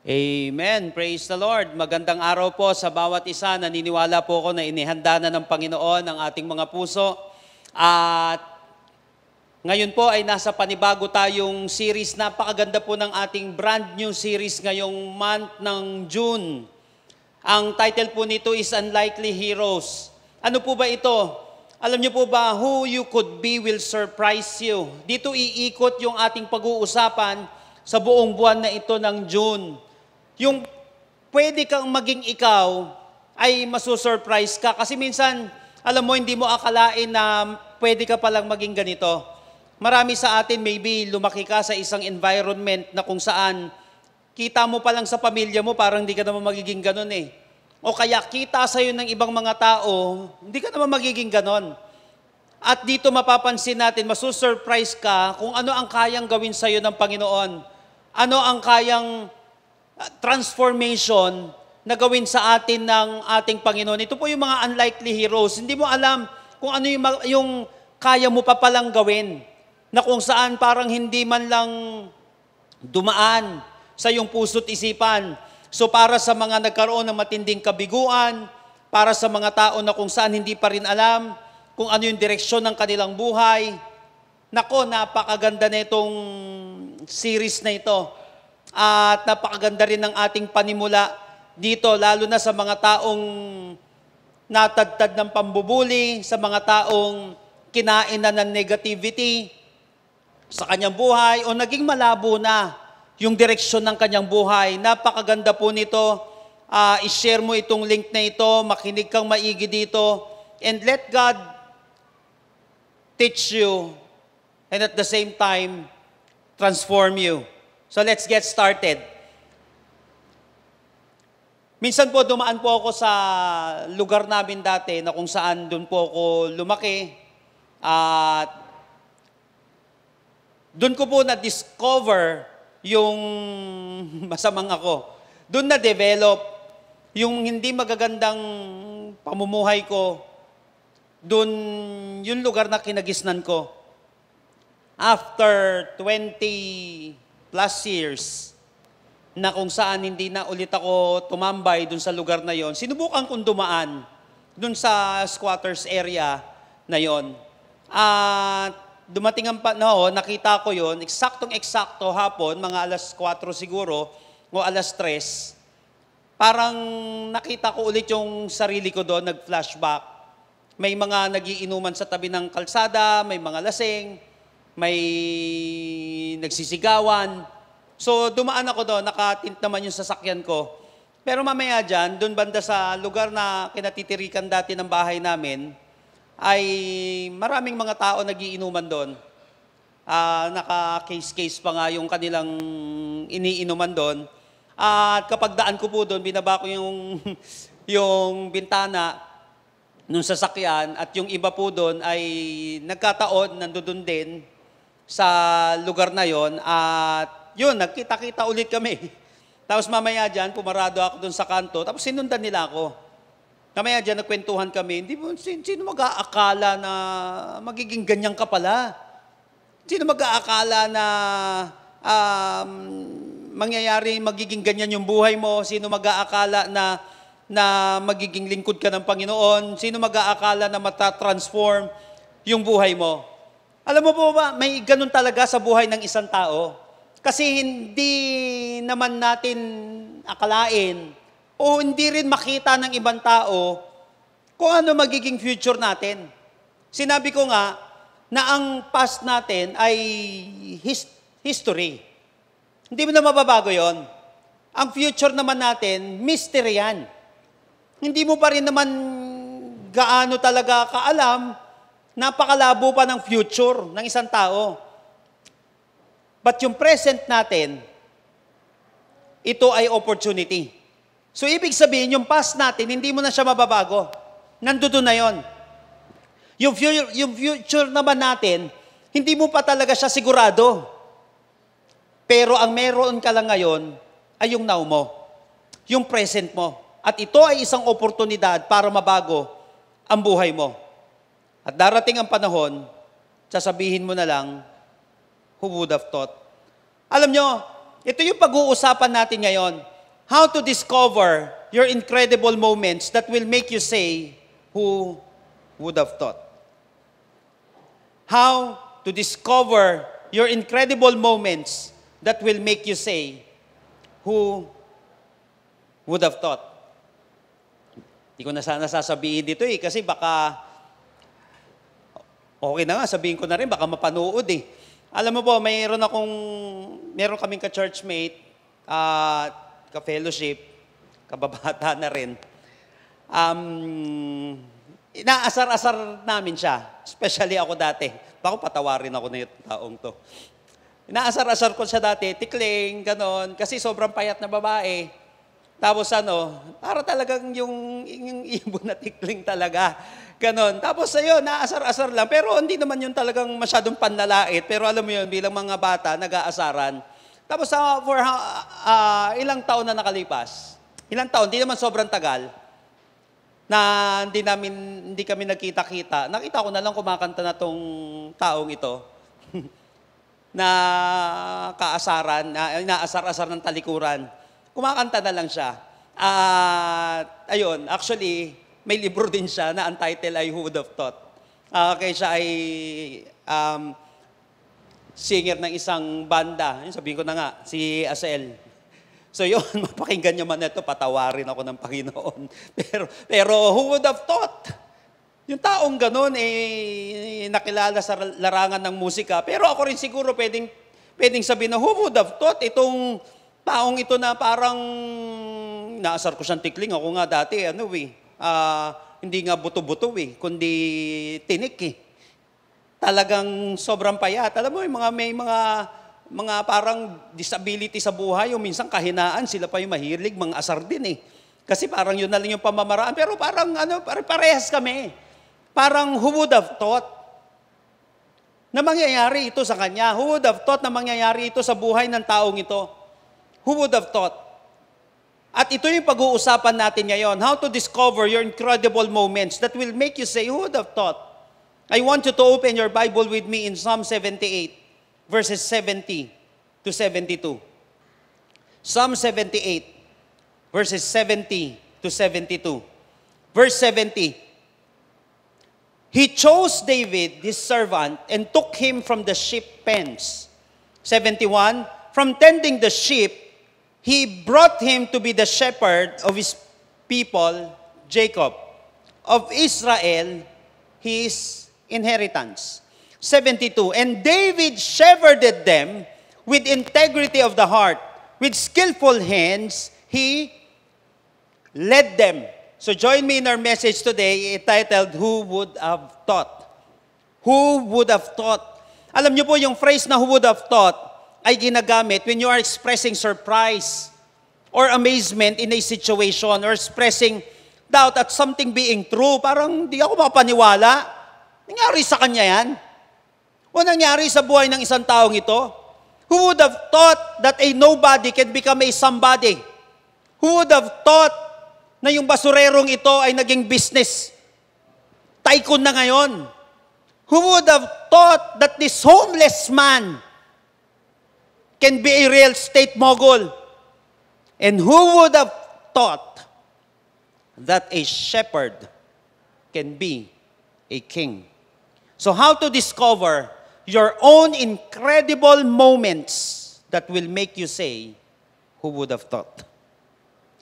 Amen. Praise the Lord. Magandang araw po sa bawat isa. Naniniwala po ako na inihanda na ng Panginoon ang ating mga puso. At ngayon po ay nasa panibago tayong series. Napakaganda po ng ating brand new series ngayong month ng June. Ang title po nito is Unlikely Heroes. Ano po ba ito? Alam niyo po ba, who you could be will surprise you. Dito iikot yung ating pag-uusapan sa buong buwan na ito ng June. Yung pwede kang maging ikaw ay masusurprise ka. Kasi minsan, alam mo, hindi mo akalain na pwede ka palang maging ganito. Marami sa atin, maybe lumaki ka sa isang environment na kung saan kita mo palang sa pamilya mo, parang hindi ka naman magiging ganon eh. O kaya kita sa'yo ng ibang mga tao, hindi ka naman magiging ganon. At dito mapapansin natin, masusurprise ka kung ano ang kayang gawin sa'yo ng Panginoon. Ano ang kayang transformation na gawin sa atin ng ating Panginoon. Ito po yung mga unlikely heroes. Hindi mo alam kung ano yung kaya mo pa palang gawin na kung saan parang hindi man lang dumaan sa iyong puso't isipan. So para sa mga nagkaroon ng matinding kabiguan, para sa mga tao na kung saan hindi pa rin alam kung ano yung direksyon ng kanilang buhay, nako, napakaganda na itong series na ito. At napakaganda rin ng ating panimula dito, lalo na sa mga taong natadtad ng pambubuli, sa mga taong kinain na ng negativity sa kanyang buhay o naging malabo na yung direksyon ng kanyang buhay. Napakaganda po nito. I-share mo itong link na ito, makinig kang maigi dito, and let God teach you and at the same time transform you. So let's get started. Minsan po dumaan po ako sa lugar namin dati na kung saan doon po ako lumaki. At doon ko po na-discover yung masamang ako. Doon na-develop yung hindi magagandang pamumuhay ko. Doon yung lugar na kinagisnan ko. After 20 plus years na kung saan hindi na ulit ako tumambay dun sa lugar na yon, sinubukan kong dumaan dun sa squatters area na yon. At dumating ang panahon, nakita ko yon, eksaktong-eksakto hapon, mga alas 4 siguro, o alas 3, parang nakita ko ulit yung sarili ko doon, nag-flashback. May mga nagiinuman sa tabi ng kalsada, may mga lasing, may nagsisigawan. So, dumaan ako doon, nakatint naman yung sasakyan ko. Pero mamaya dyan, doon banda sa lugar na kinatitirikan dati ng bahay namin, ay maraming mga tao nagiinuman doon. Naka-case-case pa nga yung kanilang iniinuman doon. At kapag daan ko po doon, binaba ko yung, yung bintana nung sasakyan at yung iba po doon ay nagkataon, nandoon din sa lugar na yon at yun, nagkita-kita ulit kami. Tapos mamaya dyan, pumarado ako dun sa kanto, tapos sinundan nila ako. Mamaya dyan, nagkwentuhan kami, hindi mo, sino mag-aakala na magiging ganyan ka pala? Sino mag-aakala na mangyayari, magiging ganyan yung buhay mo? Sino mag-aakala na magiging lingkod ka ng Panginoon? Sino mag-aakala na matatransform yung buhay mo? Alam mo po ba, may ganun talaga sa buhay ng isang tao. Kasi hindi naman natin akalain o hindi rin makita ng ibang tao kung ano magiging future natin. Sinabi ko nga na ang past natin ay history. Hindi mo na mababago yon. Ang future naman natin, mystery yan. Hindi mo pa rin naman gaano talaga kaalam. Napakalabo pa ng future ng isang tao. But yung present natin, ito ay opportunity. So ibig sabihin, yung past natin, hindi mo na siya mababago. Nandoon na yon. Yung future naman natin, hindi mo pa talaga siya sigurado. Pero ang meron ka lang ngayon ay yung now mo. Yung present mo. At ito ay isang oportunidad para mabago ang buhay mo. At darating ang panahon, sasabihin mo na lang, who would have thought? Alam nyo, ito yung pag-uusapan natin ngayon. How to discover your incredible moments that will make you say, who would have thought? How to discover your incredible moments that will make you say, who would have thought? Hindi ko na sana sasabihin dito kasi baka, okay na nga, sabihin ko na rin, baka mapanood Alam mo po, meron kaming ka-churchmate, ka-fellowship, kababata na rin. Inaasar-asar namin siya, especially ako dati. Bako patawarin ako na yung taong to. Inaasar-asar ko siya dati, tikling, ganon, kasi sobrang payat na babae. Tapos para talagang yung ibon na tikling talaga. Ganon. Tapos naasar-asar lang. Pero hindi naman yun talagang masyadong panlalait. Pero alam mo yun, bilang mga bata, nag-aasaran. Tapos for ilang taon na nakalipas, ilang taon, hindi naman sobrang tagal, na hindi kami nagkita-kita. Nakita ko na lang kumakanta na tong taong ito. Na kaasaran, na inaasar-asar ng talikuran. Kumakanta na lang siya. Ayun, actually, may libro din siya na ang title ay Who Would Have Thought. Kaya siya ay singer ng isang banda. Sabihin ko na nga, si Asel. So yun, mapakinggan nyo man ito, patawarin ako ng Panginoon. Pero who would have thought? Yung taong ganun, nakilala sa larangan ng musika. Pero ako rin siguro pwedeng sabihin na who would have thought itong taong ito na parang naasar ko siyang tikling. Ako nga dati, hindi nga buto-buto kundi tinik Talagang sobrang payat. Alam mo, may mga parang disability sa buhay, o minsan kahinaan, sila pa yung mahilig, mga asar din Kasi parang yun na lang yung pamamaraan. Pero parang parehas kami. Parang who would have thought na mangyayari ito sa kanya? Who would have thought na mangyayari ito sa buhay ng taong ito? Who would have thought? At ito yung pag-uusapan natin ngayon. How to discover your incredible moments that will make you say, who would have thought? I want you to open your Bible with me in Psalm 78, verses 70 to 72. Psalm 78, verses 70 to 72. Verse 70. He chose David, his servant, and took him from the sheep pens. 71. From tending the sheep, he brought him to be the shepherd of his people, Jacob. Of Israel, his inheritance. 72. And David shepherded them with integrity of the heart. With skillful hands, he led them. So join me in our message today entitled, Who Would Have Thought? Who would have thought? Alam niyo po yung phrase na who would have thought ay ginagamit when you are expressing surprise or amazement in a situation or expressing doubt at something being true. Parang di ako mapaniwala. Nangyari sa kanya yan. O nangyari sa buhay ng isang taong ito. Who would have thought that a nobody can become a somebody? Who would have thought na yung basurerong ito ay naging business? Tycoon na ngayon. Who would have thought that this homeless man can be a real estate mogul? And who would have thought that a shepherd can be a king? So how to discover your own incredible moments that will make you say, who would have thought?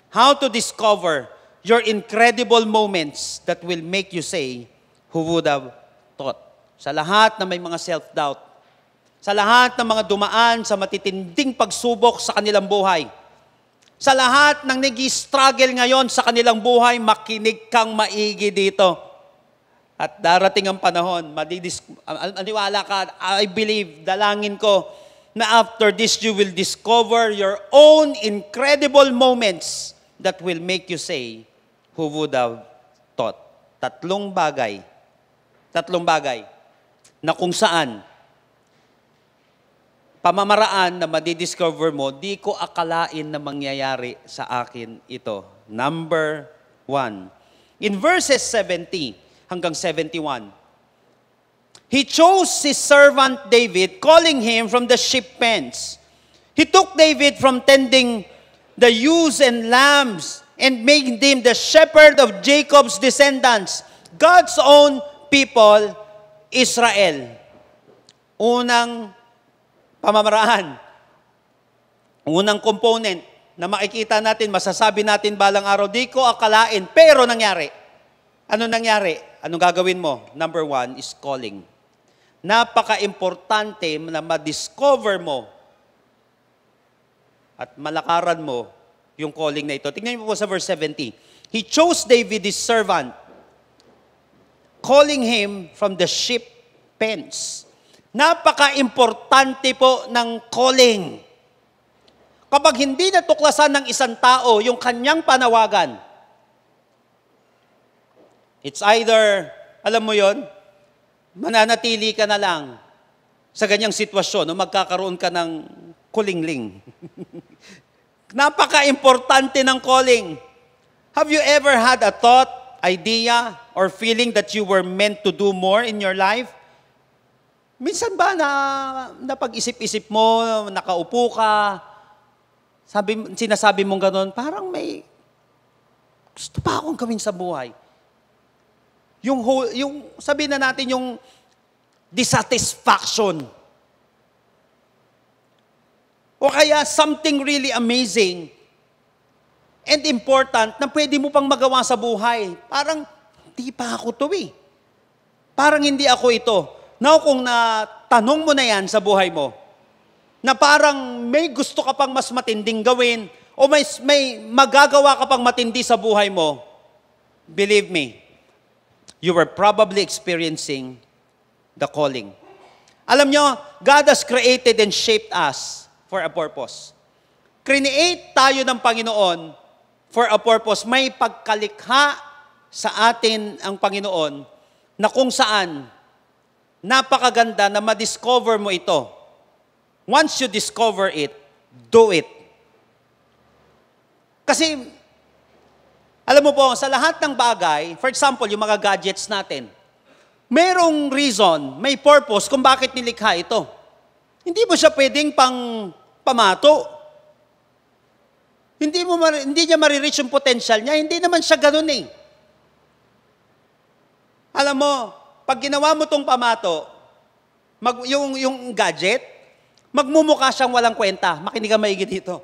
How to discover your incredible moments that will make you say, who would have thought? Sa lahat na may mga self-doubt, sa lahat ng mga dumaan sa matitinding pagsubok sa kanilang buhay, sa lahat ng nag-struggle ngayon sa kanilang buhay, makinig kang maigi dito. At darating ang panahon, maniwala ka, I believe, dalangin ko, na after this you will discover your own incredible moments that will make you say, who would have thought? Tatlong bagay na kung saan pamamaraan na madidiscover mo, di ko akalain na mangyayari sa akin ito. Number 1. In verses 70 hanggang 71, he chose his servant David, calling him from the sheep pens. He took David from tending the ewes and lambs, and made him the shepherd of Jacob's descendants. God's own people, Israel. Unang pamamaraan, unang component na makikita natin, masasabi natin balang araw, di ko akalain, pero nangyari. Ano nangyari? Anong gagawin mo? Number 1 is calling. Napaka-importante na ma-discover mo at malakaran mo yung calling na ito. Tingnan niyo po sa verse 70. He chose David, his servant, calling him from the sheep pens. Napaka-importante po ng calling. Kapag hindi natuklasan ng isang tao yung kanyang panawagan, it's either, alam mo yon, mananatili ka na lang sa ganyang sitwasyon o magkakaroon ka ng kulingling. Napaka-importante ng calling. Have you ever had a thought, idea, or feeling that you were meant to do more in your life? Minsan ba na pag-isip-isip mo, nakaupo ka, sinasabi mong gano'n, parang may gusto pa akong gawin sa buhay. Yung sabihin na natin yung dissatisfaction. O kaya something really amazing and important na pwede mo pang magawa sa buhay. Parang, hindi pa ako to eh. Parang hindi ako ito. Now, kung natanong mo na yan sa buhay mo, na parang may gusto ka pang mas matinding gawin, o may magagawa ka pang matindi sa buhay mo, believe me, you were probably experiencing the calling. Alam nyo, God has created and shaped us for a purpose. Create tayo ng Panginoon for a purpose. May pagkalikha sa atin ang Panginoon na kung saan napakaganda na ma-discover mo ito. Once you discover it, do it. Kasi, alam mo po, sa lahat ng bagay, for example, yung mga gadgets natin, merong reason, may purpose kung bakit nilikha ito. Hindi mo siya pwedeng pamato. Hindi niya marireach yung potential niya. Hindi naman siya ganun eh. Alam mo, pag ginawa mo tong pamato, yung gadget, magmumukha siyang walang kwenta. Makinig ka maigi dito.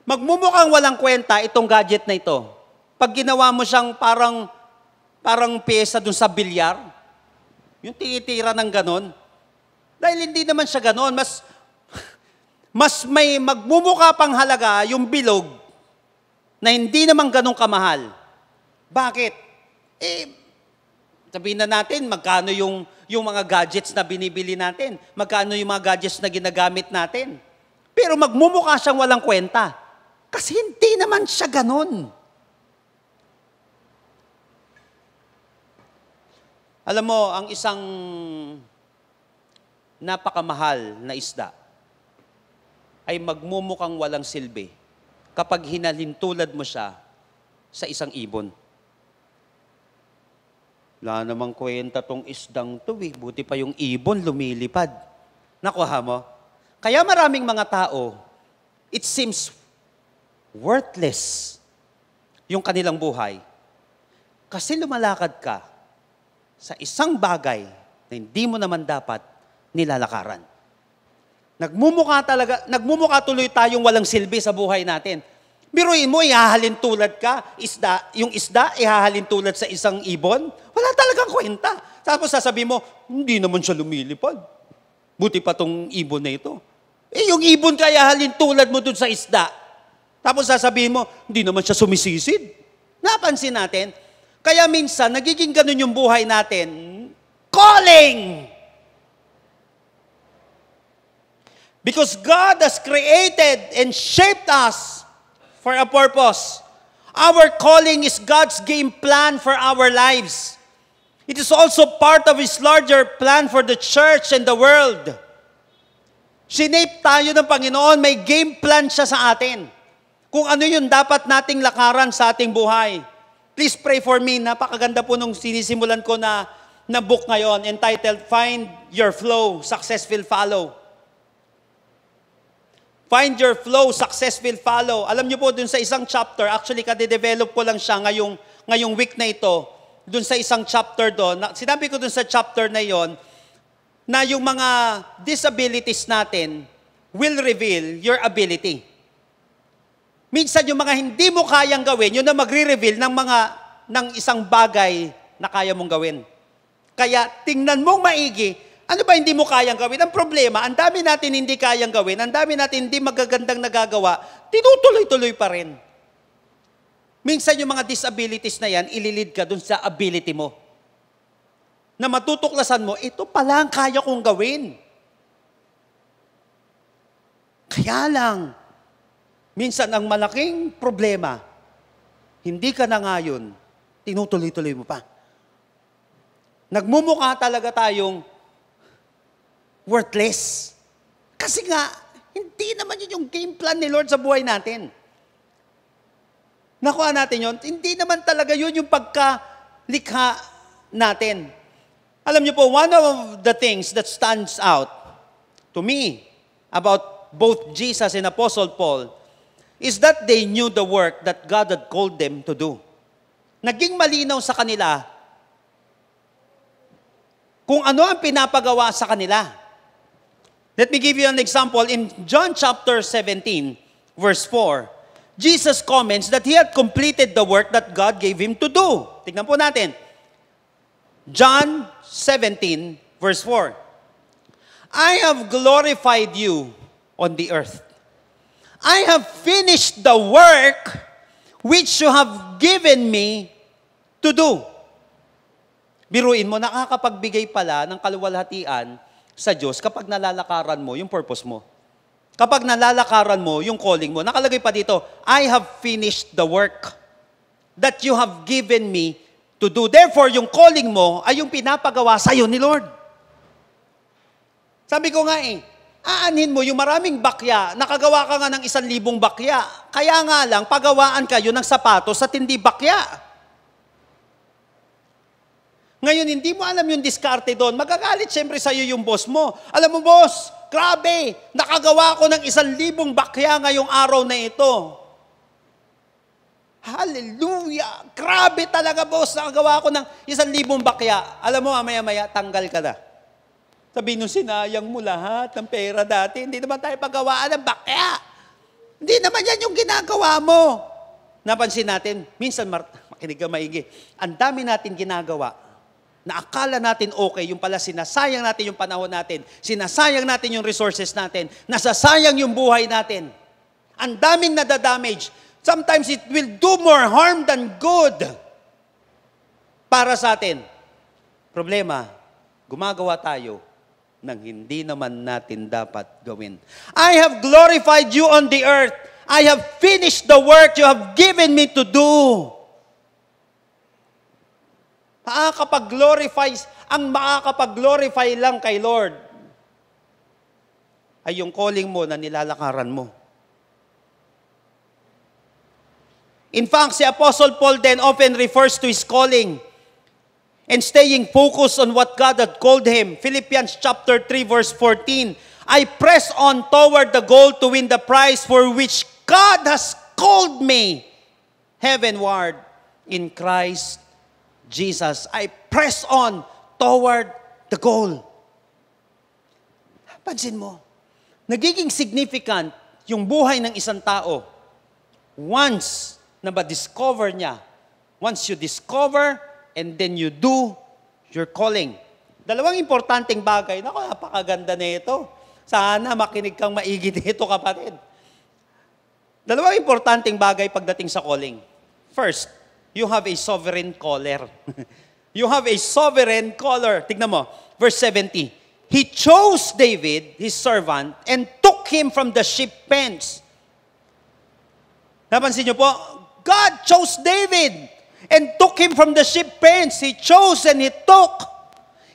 Magmumukhang walang kwenta itong gadget na ito. Pag ginawa mo siyang parang pyesa dun sa bilyar, yung titira ng ganon, dahil hindi naman siya ganon, mas may magmumukha pang halaga yung bilog na hindi naman ganong kamahal. Bakit? Sabihin na natin, magkano yung mga gadgets na binibili natin, magkano yung mga gadgets na ginagamit natin. Pero magmumukha siyang walang kwenta. Kasi hindi naman siya ganon. Alam mo, ang isang napakamahal na isda ay magmumukhang walang silbi kapag hinalintulad mo siya sa isang ibon. Wala namang kwenta tong isdang to eh. Buti pa yung ibon lumilipad. Nakuha mo? Kaya maraming mga tao, it seems worthless yung kanilang buhay. Kasi lumalakad ka sa isang bagay na hindi mo naman dapat nilalakaran. Nagmumukha tuloy tayong walang silbi sa buhay natin. Biruin mo, ihahalin tulad ka, yung isda, ihahalin tulad sa isang ibon. Wala talagang kwenta. Tapos sasabihin mo, hindi naman siya lumilipad. Buti pa tong ibon na ito. Yung ibon kaya ihahalin tulad mo dun sa isda. Tapos sasabihin mo, hindi naman siya sumisisid. Napansin natin, kaya minsan, nagiging ganun yung buhay natin. Calling! Because God has created and shaped us for a purpose. Our calling is God's game plan for our lives. It is also part of His larger plan for the church and the world. Sinape tayo ng Panginoon, may game plan siya sa atin. Kung ano yung dapat nating lakaran sa ating buhay. Please pray for me. Napakaganda po nung sinisimulan ko na book ngayon entitled Find Your Flow, Success Will Follow. Find your flow, success will follow. Alam niyo po, dun sa isang chapter, actually, kade-develop ko lang siya ngayong week na ito, dun sa isang chapter doon, sinabi ko dun sa chapter na yon, na yung mga disabilities natin will reveal your ability. Minsan yung mga hindi mo kayang gawin, yun na magre-reveal ng isang bagay na kaya mong gawin. Kaya tingnan mong maigi, ano ba hindi mo kayang gawin? Ang problema, ang dami natin hindi kayang gawin, ang dami natin hindi magagandang nagagawa, tinutuloy-tuloy pa rin. Minsan yung mga disabilities na yan, ililid ka dun sa ability mo. Na matutuklasan mo, ito pala ang kaya kong gawin. Kaya lang, minsan ang malaking problema, hindi ka na ngayon, tinutuloy-tuloy mo pa. Nagmumukha talaga tayong worthless. Kasi nga, hindi naman yun yung game plan ni Lord sa buhay natin. Nakuha natin yun, hindi naman talaga yun yung pagkalikha natin. Alam niyo po, one of the things that stands out to me about both Jesus and Apostle Paul is that they knew the work that God had called them to do. Naging malinaw sa kanila kung ano ang pinapagawa sa kanila. Let me give you an example. In John chapter 17, verse 4, Jesus comments that He had completed the work that God gave Him to do. Tignan po natin. John 17, verse 4. I have glorified you on the earth. I have finished the work which you have given me to do. Biruin mo, nakakapagbigay pala ng kaluwalhatian sa Diyos kapag nalalakaran mo yung purpose mo. Kapag nalalakaran mo yung calling mo, nakalagay pa dito, I have finished the work that you have given me to do. Therefore, yung calling mo ay yung pinapagawa sa'yo ni Lord. Sabi ko nga aanhin mo yung maraming bakya, nakagawa ka nga ng 1,000 bakya. Kaya nga lang, pagawaan kayo ng sapatos sa tindi bakya. Ngayon, hindi mo alam yung diskarte doon. Magagalit siyempre sa'yo yung boss mo. Alam mo, boss, grabe, nakagawa ko ng 1,000 bakya ngayong araw na ito. Hallelujah! Grabe talaga, boss, nakagawa ko ng 1,000 bakya. Alam mo, maya-maya, tanggal ka na. Sabihin nung sinayang mo lahat ng pera dati, hindi naman tayo pagawaan ng bakya. Hindi naman yan yung ginagawa mo. Napansin natin, minsan, makinig ka maigi, ang dami natin ginagawa na akala natin okay, yung pala sinasayang natin yung panahon natin, sinasayang natin yung resources natin, nasasayang yung buhay natin. Ang daming nadadamage. Sometimes it will do more harm than good para sa atin. Problema, gumagawa tayo ng hindi naman natin dapat gawin. I have glorified you on the earth. I have finished the work you have given me to do. Ang makakapag-glorify lang kay Lord ay yung calling mo na nilalakaran mo. In fact, si Apostle Paul then often refers to his calling and staying focused on what God had called him. Philippians chapter 3 verse 14, I press on toward the goal to win the prize for which God has called me heavenward in Christ Jesus. I press on toward the goal. Pansin mo, nagiging significant yung buhay ng isang tao once na ma-discover niya. Once you discover and then you do your calling. Dalawang importanteng bagay. Naku, napakaganda na ito. Sana makinig kang maigi dito, kapatid. Dalawang importanteng bagay pagdating sa calling. First, you have a sovereign caller. You have a sovereign caller. Tignan mo, verse 70. He chose David, his servant, and took him from the sheep pens. Napansin niyo po, God chose David and took him from the sheep pens. He chose and he took.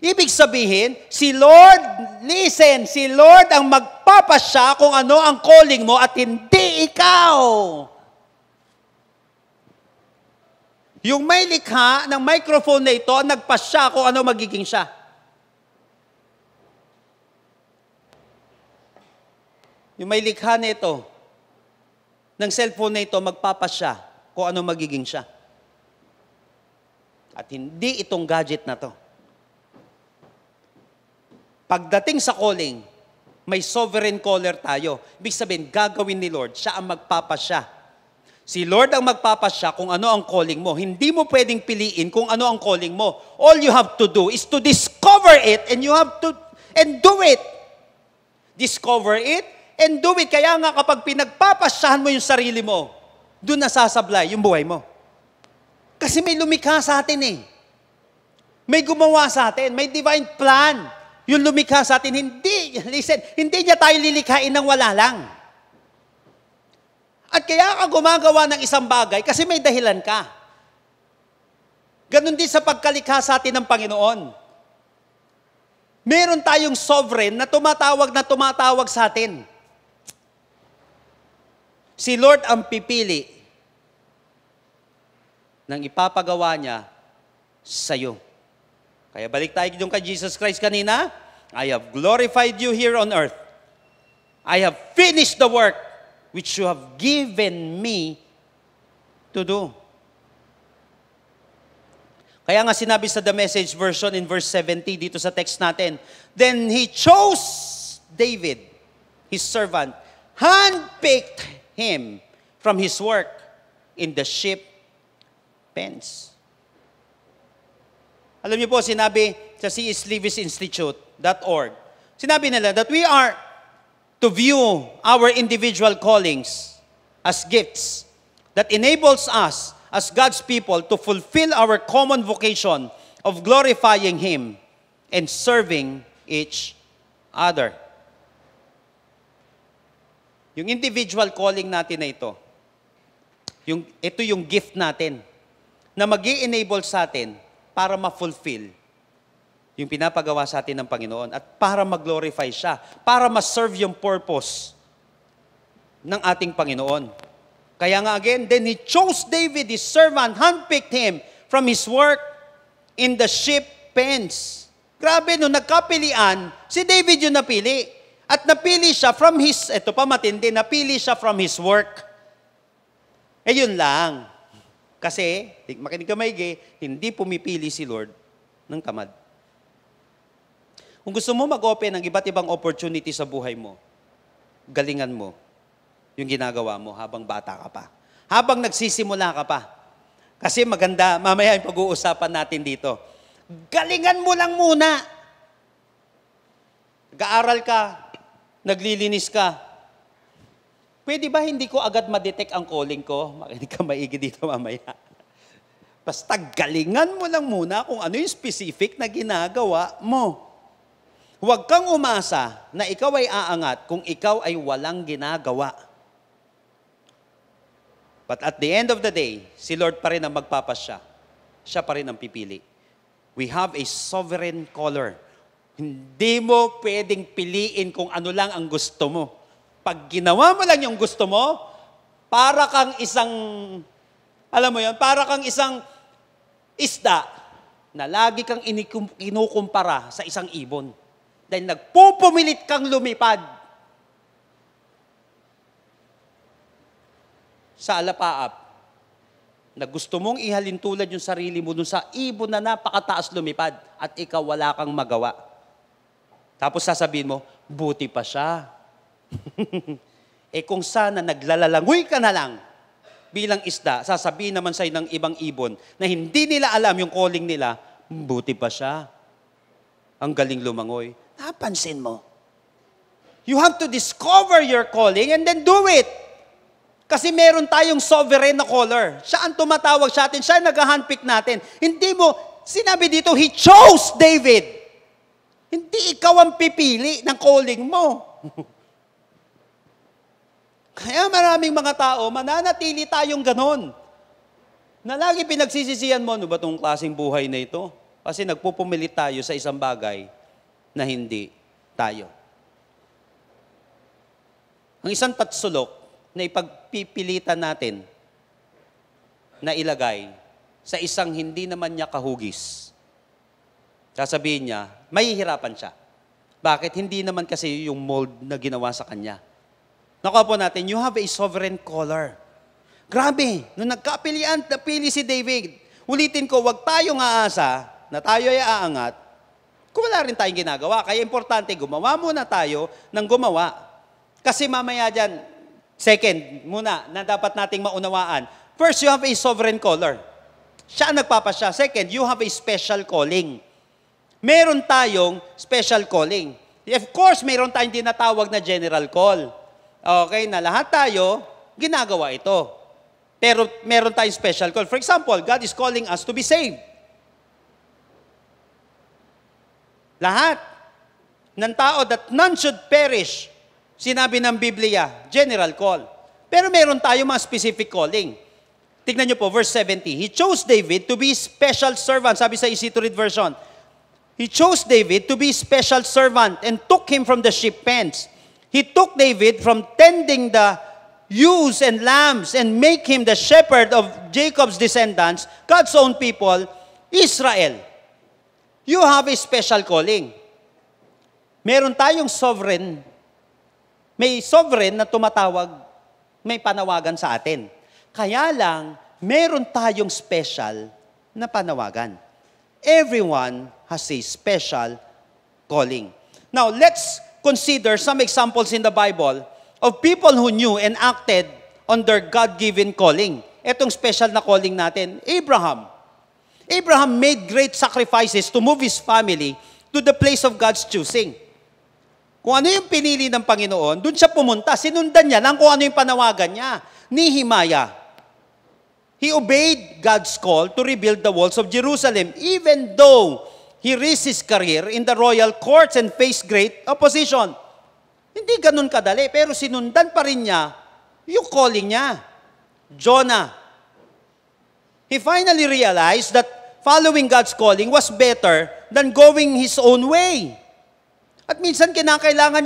Ibig sabihin, si Lord, listen, si Lord ang magpapasya kung ano ang calling mo at hindi ikaw. Yung may likha ng microphone na ito, nagpasya kung ano magiging siya. yung may likha nito, ng cellphone na ito, magpapasya kung ano magiging siya. At hindi itong gadget na to. Pagdating sa calling, may sovereign caller tayo. Ibig sabihin, gagawin ni Lord, siya ang magpapasya. Si Lord ang magpapasya kung ano ang calling mo. Hindi mo pwedeng piliin kung ano ang calling mo. All you have to do is to discover it and you have to, and do it. Discover it and do it. Kaya nga kapag pinagpapasyahan mo yung sarili mo, doon nasasablay yung buhay mo. Kasi may lumikha sa atin eh. May gumawa sa atin. May divine plan. Yung lumikha sa atin, hindi niya tayo lilikhain ng wala lang. At kaya ka gumagawa ng isang bagay kasi may dahilan ka. Ganon din sa pagkalikha sa atin ng Panginoon. Meron tayong sovereign na tumatawag sa atin. Si Lord ang pipili ng ipapagawa niya sa iyo. Kaya balik tayo dun kay Jesus Christ kanina. I have glorified you here on earth. I have finished the work which you have given me to do. Kaya nga sinabi sa The Message version in verse 70 dito sa text natin, then he chose David, his servant, handpicked him from his work in the sheep pens. Alam niyo po, sinabi sa C.S. Lewis Institute.org, sinabi nila that we are to view our individual callings as gifts that enables us as God's people to fulfill our common vocation of glorifying Him and serving each other. Yung individual calling natin na ito yung gift natin na mag-i-enable sa atin para ma-fulfill yung pinapagawa sa atin ng Panginoon at para mag-glorify siya, para ma-serve yung purpose ng ating Panginoon. Kaya nga again, then he chose David, his servant, handpicked him from his work in the sheep pens. Grabe, no, nagkapilian, si David yung napili. At napili siya from his, eto pa matindi, napili siya from his work. Eh yun lang. Kasi, makinig ka maigi, hindi pumipili si Lord ng tamad. Kung gusto mo mag-open ng iba't ibang opportunity sa buhay mo, galingan mo yung ginagawa mo habang bata ka pa. Habang nagsisimula ka pa. Kasi maganda, mamaya yung pag-uusapan natin dito. Galingan mo lang muna. Nag-aaral ka, naglilinis ka. Pwede ba hindi ko agad ma-detect ang calling ko? Makinig ka maigi dito mamaya. Basta galingan mo lang muna kung ano yung specific na ginagawa mo. Huwag kang umasa na ikaw ay aangat kung ikaw ay walang ginagawa. But at the end of the day, si Lord pa rin ang magpapasya. Siya pa rin ang pipili. We have a sovereign caller. Hindi mo pwedeng piliin kung ano lang ang gusto mo. Pag ginawa mo lang yung gusto mo, para kang isang, alam mo yun, para kang isang isda na lagi kang kinukumpara sa isang ibon. Dahil nagpupumilit kang lumipad sa alapaap na gusto mong ihalin tulad yung sarili mo dun sa ibon na napakataas lumipad at ikaw wala kang magawa. Tapos sasabihin mo, buti pa siya. Kung sana naglalalangoy ka na lang bilang isda, sasabihin naman sa'yo ng ibang ibon na hindi nila alam yung calling nila, buti pa siya. Ang galing lumangoy. Napansin mo. You have to discover your calling and then do it. Kasi meron tayong sovereign na caller. Siya ang tumatawag sa atin. Siya ang nag-handpick natin. Hindi mo, sinabi dito, He chose David. Hindi ikaw ang pipili ng calling mo. Kaya maraming mga tao, mananatili tayong ganon. Na lagi pinagsisisihan mo, ano ba itong klaseng buhay na ito? Kasi nagpupumilit tayo sa isang bagay na hindi tayo. Ang isang tatsulok na ipagpipilitan natin na ilagay sa isang hindi naman niya kahugis. Sasabihin niya, mahihirapan siya. Bakit? Hindi naman kasi yung mold na ginawa sa kanya. Nakuha po natin, you have a sovereign caller. Grabe, nung nagkapilian, napili si David. Ulitin ko, wag tayong aasa na tayo ay aangat kung wala rin tayong ginagawa. Kaya importante, gumawa muna tayo ng gumawa. Kasi mamaya dyan, second muna, na dapat nating maunawaan. First, you have a sovereign caller. Siya ang nagpapasya. Second, you have a special calling. Meron tayong special calling. Of course, meron tayong tinatawag na general call. Okay, na lahat tayo, ginagawa ito. Pero meron tayong special call. For example, God is calling us to be saved. Lahat ng tao that none should perish, sinabi ng Biblia, general call. Pero meron tayong mga specific calling. Tignan niyo po, verse 70. He chose David to be special servant. Sabi sa easy to read version. He chose David to be special servant and took him from the sheep pens. He took David from tending the ewes and lambs and make him the shepherd of Jacob's descendants, God's own people, Israel. You have a special calling. Meron tayong sovereign. May sovereign na tumatawag, may panawagan sa atin. Kaya lang, meron tayong special na panawagan. Everyone has a special calling. Now, let's consider some examples in the Bible of people who knew and acted on their God-given calling. Etong special na calling natin, Abraham. Abraham made great sacrifices to move his family to the place of God's choosing. Kung ano yung pinili ng Panginoon, dun siya pumunta. Sinundan niya lang kung ano yung panawagan niya. Nehemiah. He obeyed God's call to rebuild the walls of Jerusalem, even though he risked his career in the royal courts and faced great opposition. Hindi ganun kadali, pero sinundan pa rin niya yung calling niya. Jonah. He finally realized that following God's calling was better than going his own way. At minsan kinakailangan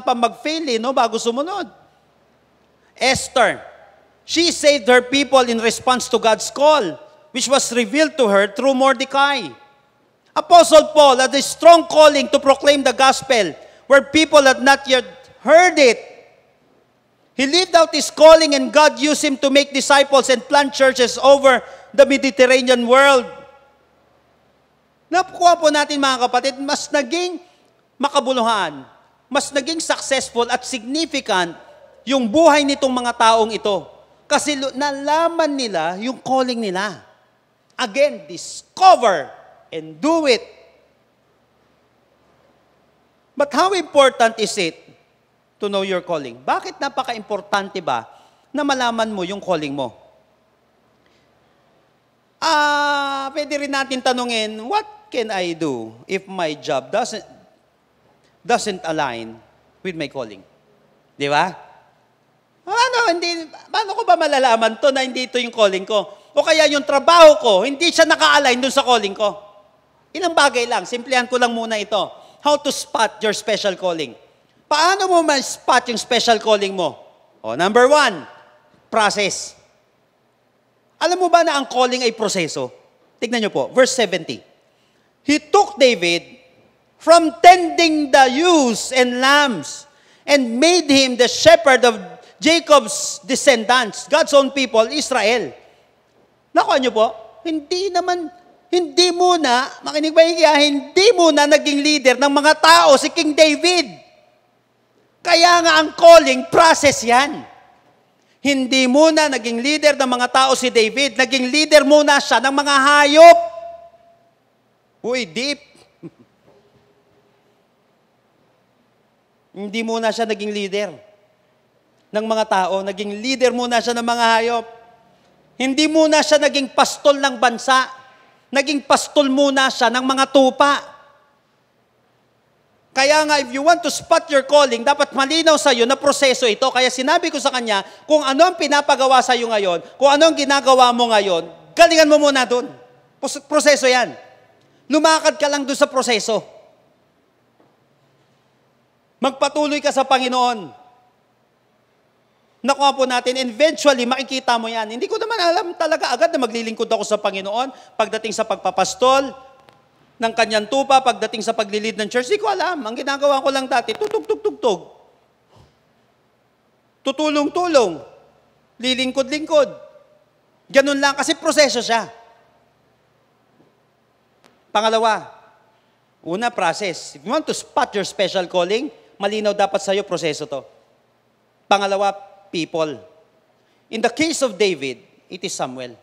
pang mag-fail bago sumunod. Esther. She saved her people in response to God's call, which was revealed to her through Mordecai. Apostle Paul had a strong calling to proclaim the gospel where people had not yet heard it. He lived out his calling and God used him to make disciples and plant churches over the Mediterranean world. Nakuha po natin mga kapatid, mas naging makabuluhan, mas naging successful at significant yung buhay nitong mga taong ito. Kasi nalaman nila yung calling nila. Again, discover and do it. But how important is it to know your calling? Bakit napaka-importante ba na malaman mo yung calling mo? Pwede rin natin tanungin, what can I do if my job doesn't align with my calling? Di ba? Paano ko ba malalaman to na hindi ito yung calling ko? O kaya yung trabaho ko, hindi siya naka-align dun sa calling ko. Ilang bagay lang, simplihan ko lang muna ito. How to spot your special calling. Paano mo ma-spot yung special calling mo? Number 1, process. Alam mo ba na ang calling ay proseso? Tignan nyo po, verse 70. He took David from tending the ewes and lambs and made him the shepherd of Jacob's descendants, God's own people, Israel. Nakuha nyo po? Hindi muna, makinig ba hindi muna naging leader ng mga tao si King David. Kaya nga ang calling, process yan. Hindi muna naging leader ng mga tao si David, naging leader muna siya ng mga hayop. Uy, deep. Hindi muna siya naging leader ng mga tao, naging leader muna siya ng mga hayop. Hindi muna siya naging pastol ng bansa. Naging pastol muna siya ng mga tupa. Kaya nga, if you want to spot your calling, dapat malinaw sa iyo na proseso ito. Kaya sinabi ko sa kanya, kung ano ang pinapagawa sa iyo ngayon, kung ano ang ginagawa mo ngayon, galingan mo muna doon. Proseso yan. Lumakad ka lang doon sa proseso. Magpatuloy ka sa Panginoon. Nakuha po natin, eventually, makikita mo yan. Hindi ko naman alam talaga agad na maglilingkod ako sa Panginoon pagdating sa pagpapastol ng kanyang tupa, pagdating sa paglilid ng church. Hindi ko alam. Ang ginagawa ko lang dati, tutug-tug-tug-tug. tutulong-tulong, lilingkod-lingkod. Ganun lang, kasi proseso siya. Pangalawa, una, process. If you want to spot your special calling, malinaw dapat sa'yo, proseso to. Pangalawa, people. In the case of David, it is Samuel.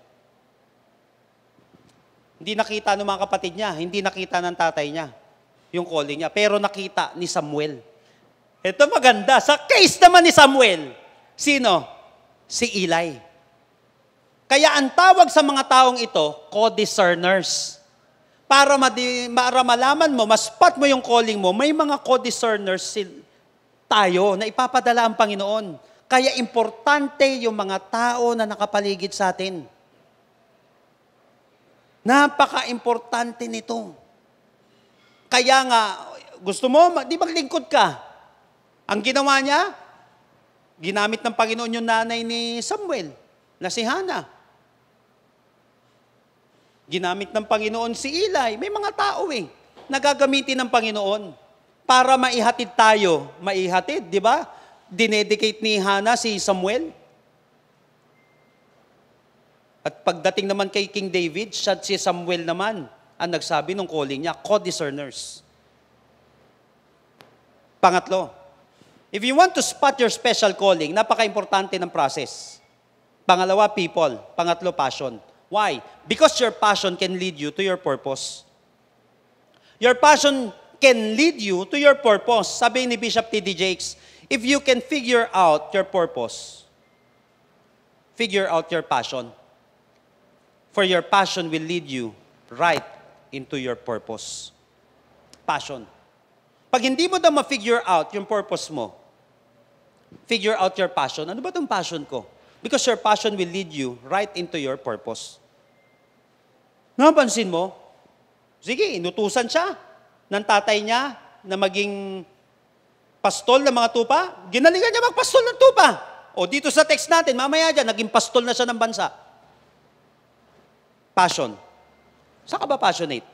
Hindi nakita ng mga kapatid niya, hindi nakita ng tatay niya, yung calling niya, pero nakita ni Samuel. Ito maganda. Sa case naman ni Samuel, sino? Si Eli. Kaya ang tawag sa mga taong ito, co-discerners. Para malaman mo, ma-spot mo yung calling mo, may mga co-discerners tayo na ipapadala ang Panginoon. Kaya importante yung mga tao na nakapaligid sa atin. Napaka-importante nito. Kaya nga, gusto mo, di maglingkod ka. Ang ginawa niya, ginamit ng Panginoon yung nanay ni Samuel, na si Hannah. Ginamit ng Panginoon si Eli. May mga tao nagagamitin ng Panginoon para maihatid tayo. Maihatid, di ba? Dinedicate ni Hannah si Samuel. At pagdating naman kay King David, siya si Samuel naman ang nagsabi ng calling niya, co-discerners. Pangatlo, if you want to spot your special calling, napaka-importante ng process. Pangalawa, people. Pangatlo, passion. Why? Because your passion can lead you to your purpose. Your passion can lead you to your purpose. Sabi ni Bishop T.D. Jakes, if you can figure out your purpose, figure out your passion. For your passion will lead you right into your purpose. Passion. Pag hindi mo daw ma-figure out yung purpose mo, figure out your passion. Ano ba itong passion ko? Because your passion will lead you right into your purpose. Napansin mo? Sige, inutusan siya ng tatay niya na maging pastol ng mga tupa. Ginalingan niya magpastol ng tupa. O dito sa text natin, mamaya dyan, naging pastol na siya ng bansa. Passion. Saan ka ba passionate?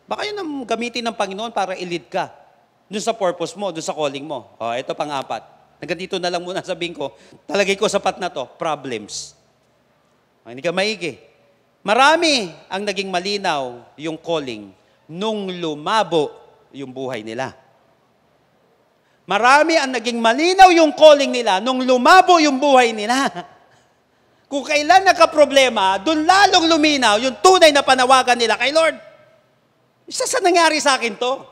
Baka yun ang gamitin ng Panginoon para i-lead ka dun sa purpose mo, dun sa calling mo. O, ito pang-apat. Hanggang dito na lang muna sabihin ko, talagay ko sapat na to, problems. O, hindi ka maigi. Marami ang naging malinaw yung calling nung lumabo yung buhay nila. Marami ang naging malinaw yung calling nila nung lumabo yung buhay nila. Kung kailan nagka-problema, doon lalong luminaw yung tunay na panawagan nila kay Lord. Isa sa nangyari sa akin to.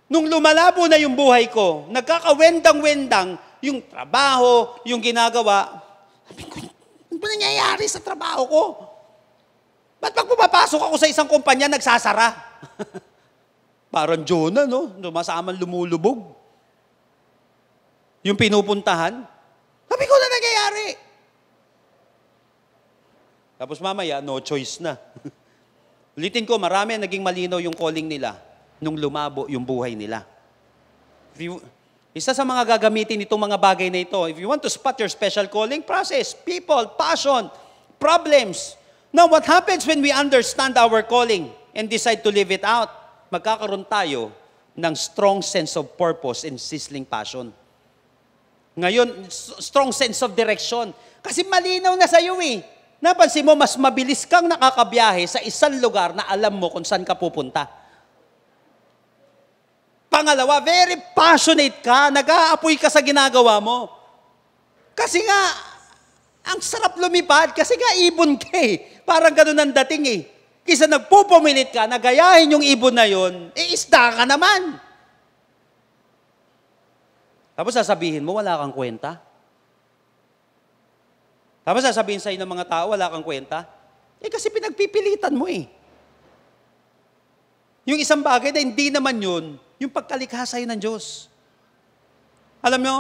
Nung lumalabo na yung buhay ko, nagkakawendang-wendang yung trabaho, yung ginagawa. Sabi ko, ano ba nangyayari sa trabaho ko? Ba't pag pumapasok ako sa isang kumpanya, nagsasara? Parang Jonah, no? Dumasaman lumulubog. Yung pinupuntahan. Sabi ko na nangyayari. Tapos mamaya, no choice na. Ulitin ko, marami naging malinaw yung calling nila nung lumabo yung buhay nila. Isa sa mga gagamitin itong mga bagay na ito, if you want to spot your special calling, process, people, passion, problems. Now, what happens when we understand our calling and decide to live it out? Magkakaroon tayo ng strong sense of purpose and sizzling passion. Ngayon, strong sense of direction. Kasi malinaw na sa'yo Napansin mo, mas mabilis kang nakakabiyahe sa isang lugar na alam mo kung saan ka pupunta. Pangalawa, very passionate ka, nag-aapoy ka sa ginagawa mo. Kasi nga, ang sarap lumipad, kasi nga ibon ka Parang ganun ang dating Kisa nagpupumilit ka, nagayahin yung ibon na yon, isda ka naman. Tapos sasabihin mo, wala kang kwenta. Tapos sasabihin sa'yo ng mga tao, wala kang kwenta. Kasi pinagpipilitan mo Yung isang bagay na hindi naman yun, yung pagkalikha sa'yo ng Diyos. Alam nyo,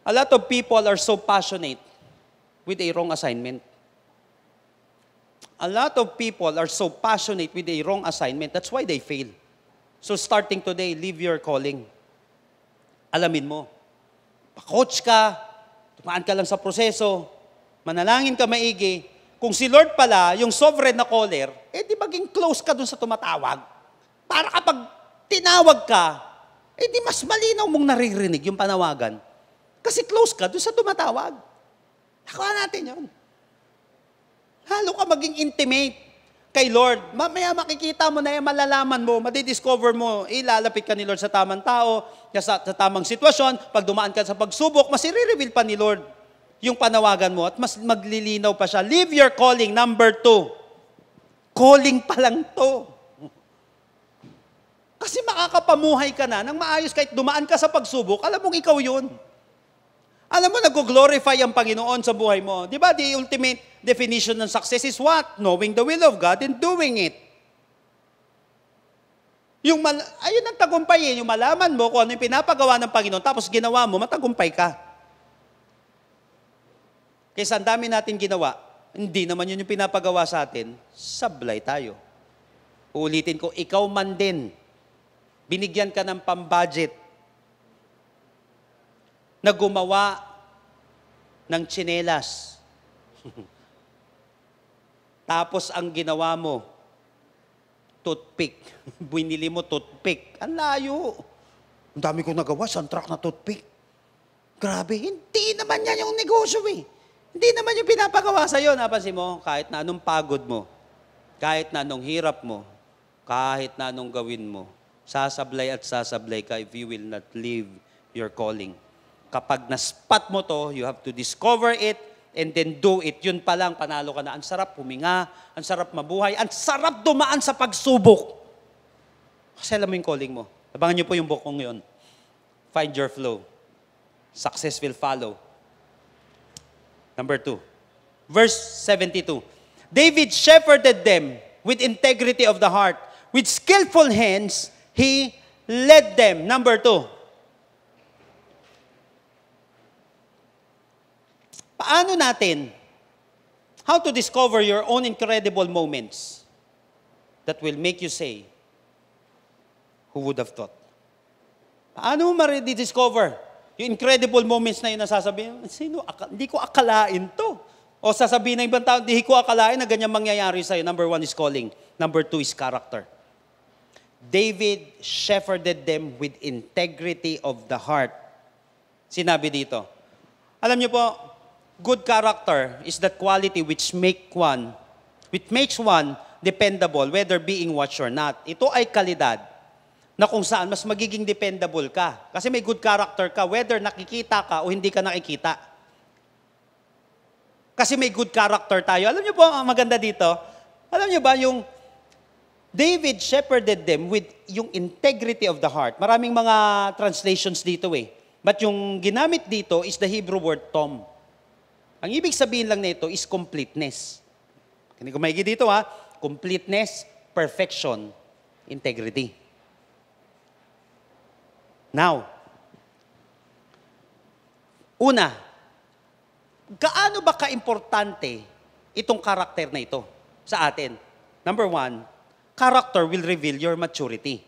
a lot of people are so passionate with a wrong assignment. A lot of people are so passionate with a wrong assignment. That's why they fail. So starting today, live your calling. Alamin mo. Pa-coach ka, tumaan ka lang sa proseso, manalangin ka maigi. Kung si Lord pala, yung sovereign na caller, di maging close ka dun sa tumatawag. Para kapag tinawag ka, di mas malinaw mong naririnig yung panawagan. Kasi close ka doon sa tumatawag. Nakuha natin yun. Lalo ka maging intimate kay Lord. Mamaya makikita mo na yan, malalaman mo, madidiscover mo, ilalapit ka ni Lord sa tamang tao, sa tamang sitwasyon. Pag dumaan ka sa pagsubok, mas i-reveal pa ni Lord yung panawagan mo at mas maglilinaw pa siya. Live your calling. Number 2. Calling pa lang to. Kasi makakapamuhay ka na ng maayos kahit dumaan ka sa pagsubok, alam mong ikaw yun. Alam mo, nag-glorify ang Panginoon sa buhay mo. Di ba, the ultimate definition ng success is what? Knowing the will of God and doing it. Ayun ang tagumpay, yung malaman mo kung ano yung pinapagawa ng Panginoon, tapos ginawa mo, matagumpay ka. Kaysa ang dami natin ginawa, hindi naman yun yung pinapagawa sa atin, sablay tayo. Uulitin ko, ikaw man din, binigyan ka ng pambudget na gumawa ng tsinelas. Tapos ang ginawa mo, toothpick. Binili mo toothpick. Ang layo. Ang dami kong nagawa, santrak na toothpick. Grabe, hindi naman yan yung negosyo eh. Hindi naman yung pinapagawa sa'yo. Napansin mo, kahit na anong pagod mo, kahit na anong hirap mo, kahit na anong gawin mo, sasablay at sasablay ka if you will not live your calling. Kapag na-spot mo to, you have to discover it and then do it. Yun pa lang, panalo ka na. Ang sarap huminga, ang sarap mabuhay, ang sarap dumaan sa pagsubok. Kasi alam mo yung calling mo. Abangan niyo po yung bukong yun. Find your flow. Success will follow. Number 2. Verse 72. David shepherded them with integrity of the heart. With skillful hands, he led them. Number 2. Paano natin? How to discover your own incredible moments that will make you say, who would have thought? Paano mo ma-discover yung incredible moments na yun na sasabihin, hindi ko akalain to. O sasabihin ng ibang tao, hindi ko akalain na ganyan mangyayari sa'yo. Number 1 is calling. Number 2 is character. David shepherded them with integrity of the heart. Sinabi dito. Alam niyo po, good character is that quality which makes one dependable, whether being watched or not. Ito ay kalidad na kung saan mas magiging dependable ka. Kasi may good character ka, whether nakikita ka o hindi ka nakikita. Kasi may good character tayo. Alam niyo po, ang maganda dito, alam niyo ba yung David shepherded them with yung integrity of the heart. Maraming mga translations dito eh. But yung ginamit dito is the Hebrew word tom. Ang ibig sabihin lang nito is completeness. Hindi ko maigi dito ha. Completeness, perfection, integrity. Now, una, gaano ba ka-importante itong karakter na ito sa atin? Number 1, character will reveal your maturity.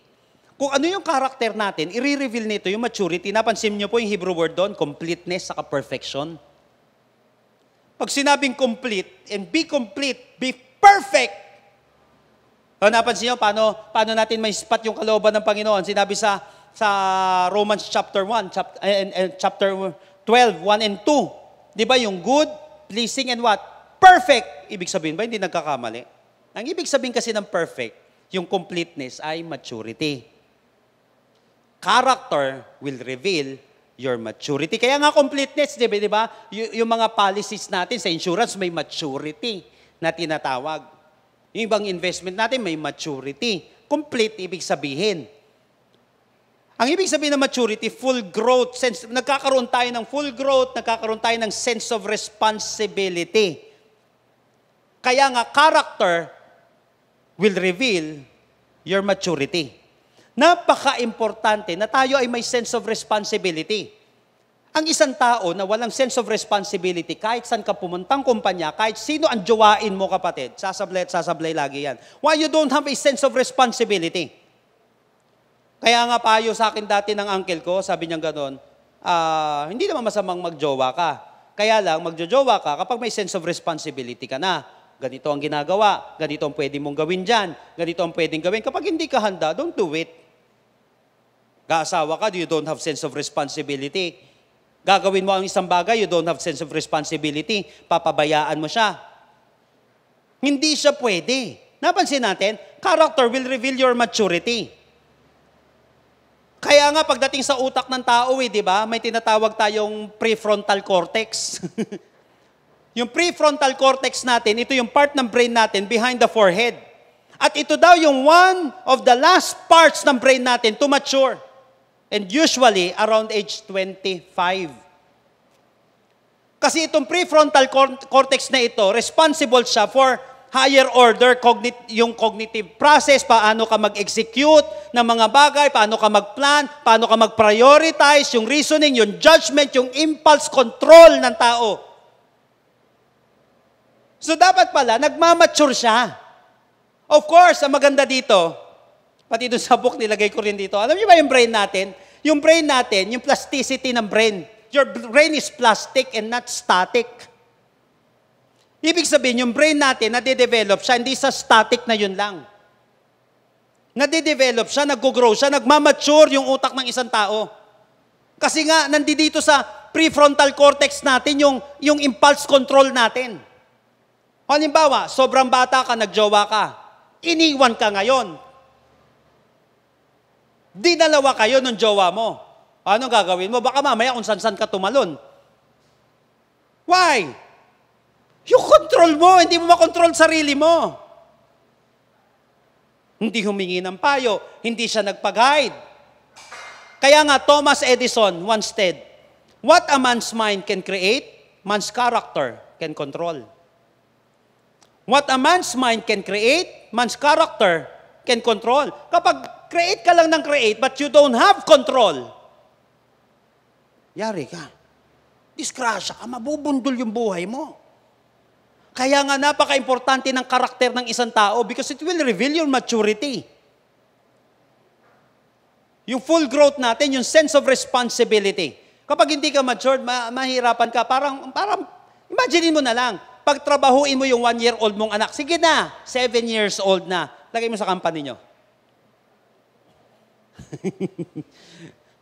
Kung ano yung karakter natin, i-reveal nito yung maturity. Napansin niyo po yung Hebrew word doon, completeness saka perfection. Pag sinabing complete, and be complete, be perfect. Napansin niyo, paano natin may spot yung kalooban ng Panginoon? Sinabi sa Romans chapter 1, chapter 12, 1 and 2. Di ba yung good, pleasing, and what? Perfect. Ibig sabihin ba, hindi nagkakamali? Ang ibig sabihin kasi ng perfect, yung completeness ay maturity. Character will reveal your maturity. Kaya nga completeness, di ba? Yung mga policies natin sa insurance, may maturity na tinatawag. Yung ibang investment natin, may maturity. Complete, ibig sabihin. Ang ibig sabihin ng maturity, full growth. Nagkakaroon tayo ng full growth, nagkakaroon tayo ng sense of responsibility. Kaya nga, character will reveal your maturity. Napaka-importante na tayo ay may sense of responsibility. Ang isang tao na walang sense of responsibility, kahit saan ka pumuntang kumpanya, kahit sino ang jowain mo kapatid, sasablay at sasablay lagi yan. Why you don't have a sense of responsibility? Kaya nga payo sa akin dati ng uncle ko, sabi niya gano'n, hindi naman masamang magjowa ka. Kaya lang, magjojowa ka kapag may sense of responsibility ka na. Ganito ang ginagawa, ganito ang pwede mong gawin dyan, ganito ang pwedeng gawin. Kapag hindi ka handa, don't do it. Kaasawa ka, you don't have sense of responsibility. Gagawin mo ang isang bagay, you don't have sense of responsibility, papabayaan mo siya. Hindi siya pwede. Napansin natin, character will reveal your maturity. Kaya nga pagdating sa utak ng tao, di ba, may tinatawag tayong prefrontal cortex. Yung prefrontal cortex natin, ito yung part ng brain natin behind the forehead. At ito daw yung one of the last parts ng brain natin to mature. And usually, around age 25. Kasi itong prefrontal cortex na ito, responsible siya for higher order, yung cognitive process, paano ka mag-execute ng mga bagay, paano ka mag-plan, paano ka mag-prioritize, yung reasoning, yung judgment, yung impulse control ng tao. So dapat pala, nagmamature siya. Of course, ang maganda dito, pati doon sa book nilagay ko rin dito, alam niyo ba yung brain natin? Yung brain natin, yung plasticity ng brain. Your brain is plastic and not static. Ibig sabihin, yung brain natin, nade-develop siya, hindi sa static na yun lang. Nade-develop siya, nag-grow siya, nagmamature yung utak ng isang tao. Kasi nga, nandito sa prefrontal cortex natin, yung impulse control natin. Halimbawa, sobrang bata ka, nagjowa ka. Iniwan ka ngayon. Dinalawa kayo ng jowa mo. Anong gagawin mo? Baka mamaya kung san-san ka tumalon. Why? Yung control mo, hindi mo makontrol sarili mo. Hindi humingi ng payo, hindi siya nagpag-guide. Kaya nga, Thomas Edison once said, what a man's mind can create, man's character can control. What a man's mind can create, man's character can control. Kapag create ka lang ng create, but you don't have control, yari ka. Disgrasya ka, mabubundol yung buhay mo. Kaya nga napaka-importante ng karakter ng isang tao because it will reveal your maturity. Yung full growth natin, yung sense of responsibility. Kapag hindi ka matured, mahirapan ka. Parang, imagine mo na lang, pagtrabahuin mo yung 1-year-old mong anak, sige na, 7 years old na, lagay mo sa company nyo.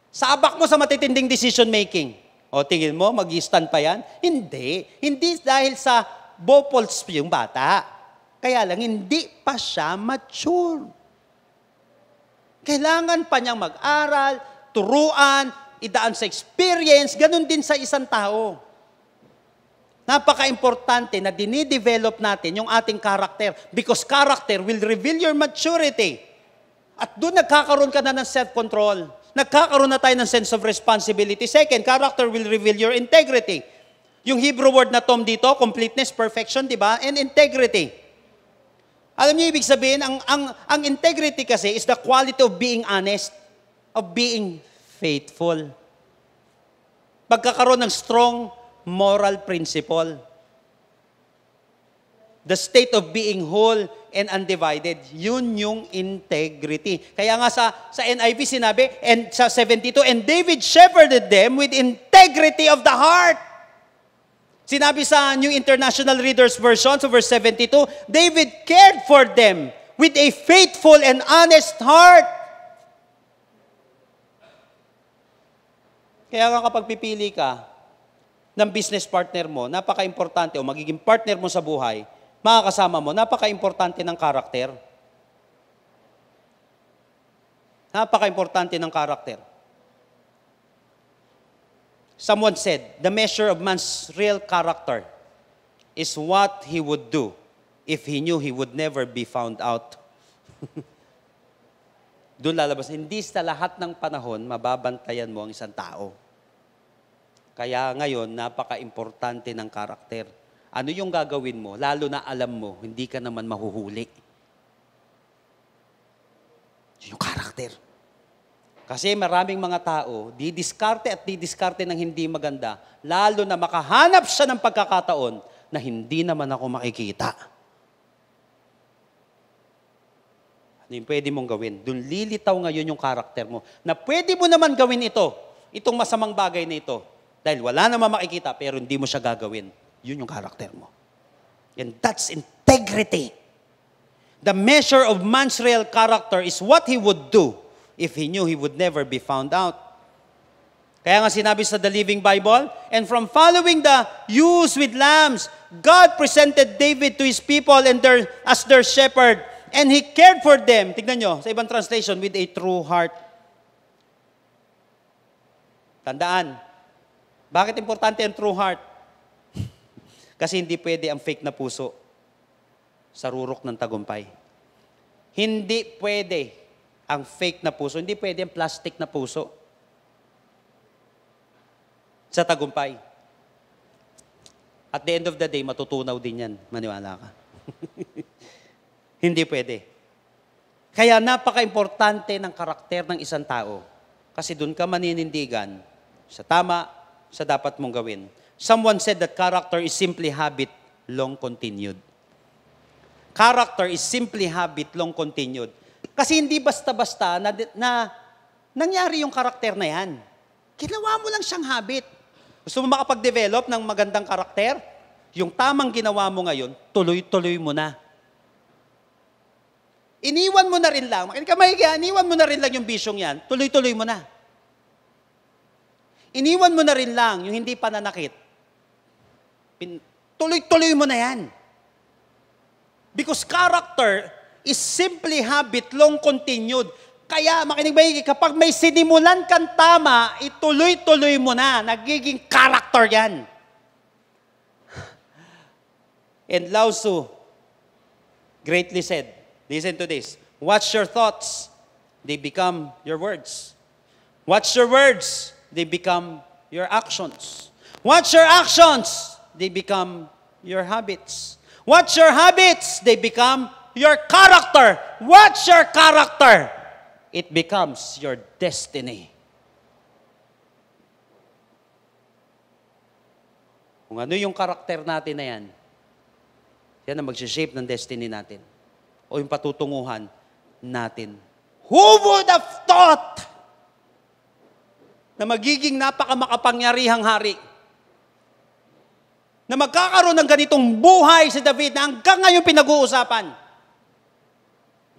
Sabak mo sa matitinding decision making. O tingin mo, mag-stand pa yan? Hindi. Hindi dahil sa bopols yung bata. Kaya lang, hindi pa siya mature. Kailangan pa niyang mag-aral, turuan, idaan sa experience, ganun din sa isang tao. Napaka-importante na dinidevelop natin yung ating character because character will reveal your maturity. At doon nagkakaroon ka na ng self-control. Nagkakaroon na tayo ng sense of responsibility. Second, character will reveal your integrity. Yung Hebrew word na tom dito, completeness, perfection, di ba? And integrity. Alam niyo ibig sabihin, ang integrity kasi is the quality of being honest, of being faithful. Pagkakaroon ng strong moral principle. The state of being whole and undivided. Yun yung integrity. Kaya nga sa NIV sinabi, and sa 72, and David shepherded them with integrity of the heart. Sinabi sa New International Reader's Version, so verse 72, David cared for them with a faithful and honest heart. Kaya nga kapag pipili ka ng business partner mo, napaka-importante o magiging partner mo sa buhay, makakasama mo, napaka-importante ng karakter. Napaka-importante ng karakter. Someone said, the measure of man's real character is what he would do if he knew he would never be found out. Doon lalabas, hindi sa lahat ng panahon mababantayan mo ang isang tao. Kaya ngayon, napaka-importante ng karakter. Ano yung gagawin mo? Lalo na alam mo, hindi ka naman mahuhuli. Yung karakter. Kasi maraming mga tao, didiskarte ng hindi maganda, lalo na makahanap siya ng pagkakataon na hindi naman ako makikita. Ano yung pwede mong gawin? Doon lilitaw ngayon yung karakter mo, na pwede mo naman gawin itong masamang bagay na ito, dahil wala naman makikita, pero hindi mo siya gagawin. Yun yung karakter mo. And that's integrity. The measure of man's real character is what he would do if he knew he would never be found out. Kaya nga sinabi sa The Living Bible, and from following the ewes with lambs, God presented David to his people and as their shepherd, and he cared for them. Tignan nyo, sa ibang translation, with a true heart. Tandaan, bakit importante ang true heart? Kasi hindi pwede ang fake na puso sa rurok ng tagumpay. Hindi pwede ang fake na puso, hindi pwede ang plastic na puso sa tagumpay. At the end of the day, matutunaw din yan. Maniwala ka. Hindi pwede. Kaya napaka-importante ng karakter ng isang tao. Kasi doon ka maninindigan sa tama, sa dapat mong gawin. Someone said that character is simply habit, long continued. Character is simply habit, long continued. Kasi hindi basta-basta na nangyari yung karakter na yan. Ginawa mo lang siyang habit. Gusto mo makapag-develop ng magandang karakter? Yung tamang ginawa mo ngayon, tuloy-tuloy mo na. Iniwan mo na rin lang. Makinig ka mahiga, iniwan mo na rin lang yung bisyong yan, tuloy-tuloy mo na. Iniwan mo na rin lang yung hindi pananakit. Tuloy-tuloy mo na yan. Because character is simply habit, long continued. Kaya, makinig ba, kapag may sinimulan kang tama, ituloy-tuloy mo na. Nagiging character yan. And Lao Tzu greatly said, listen to this, watch your thoughts, they become your words. Watch your words, they become your actions. Watch your actions, they become your habits. Watch your habits, they become your character. Watch your character, it becomes your destiny. Kung ano yung karakter natin na yan, yan ang mag-shape ng destiny natin. O yung patutunguhan natin. Who would have thought na magiging napakamakapangyarihang hari? Na magkakaroon ng ganitong buhay si David na hanggang ngayon pinag-uusapan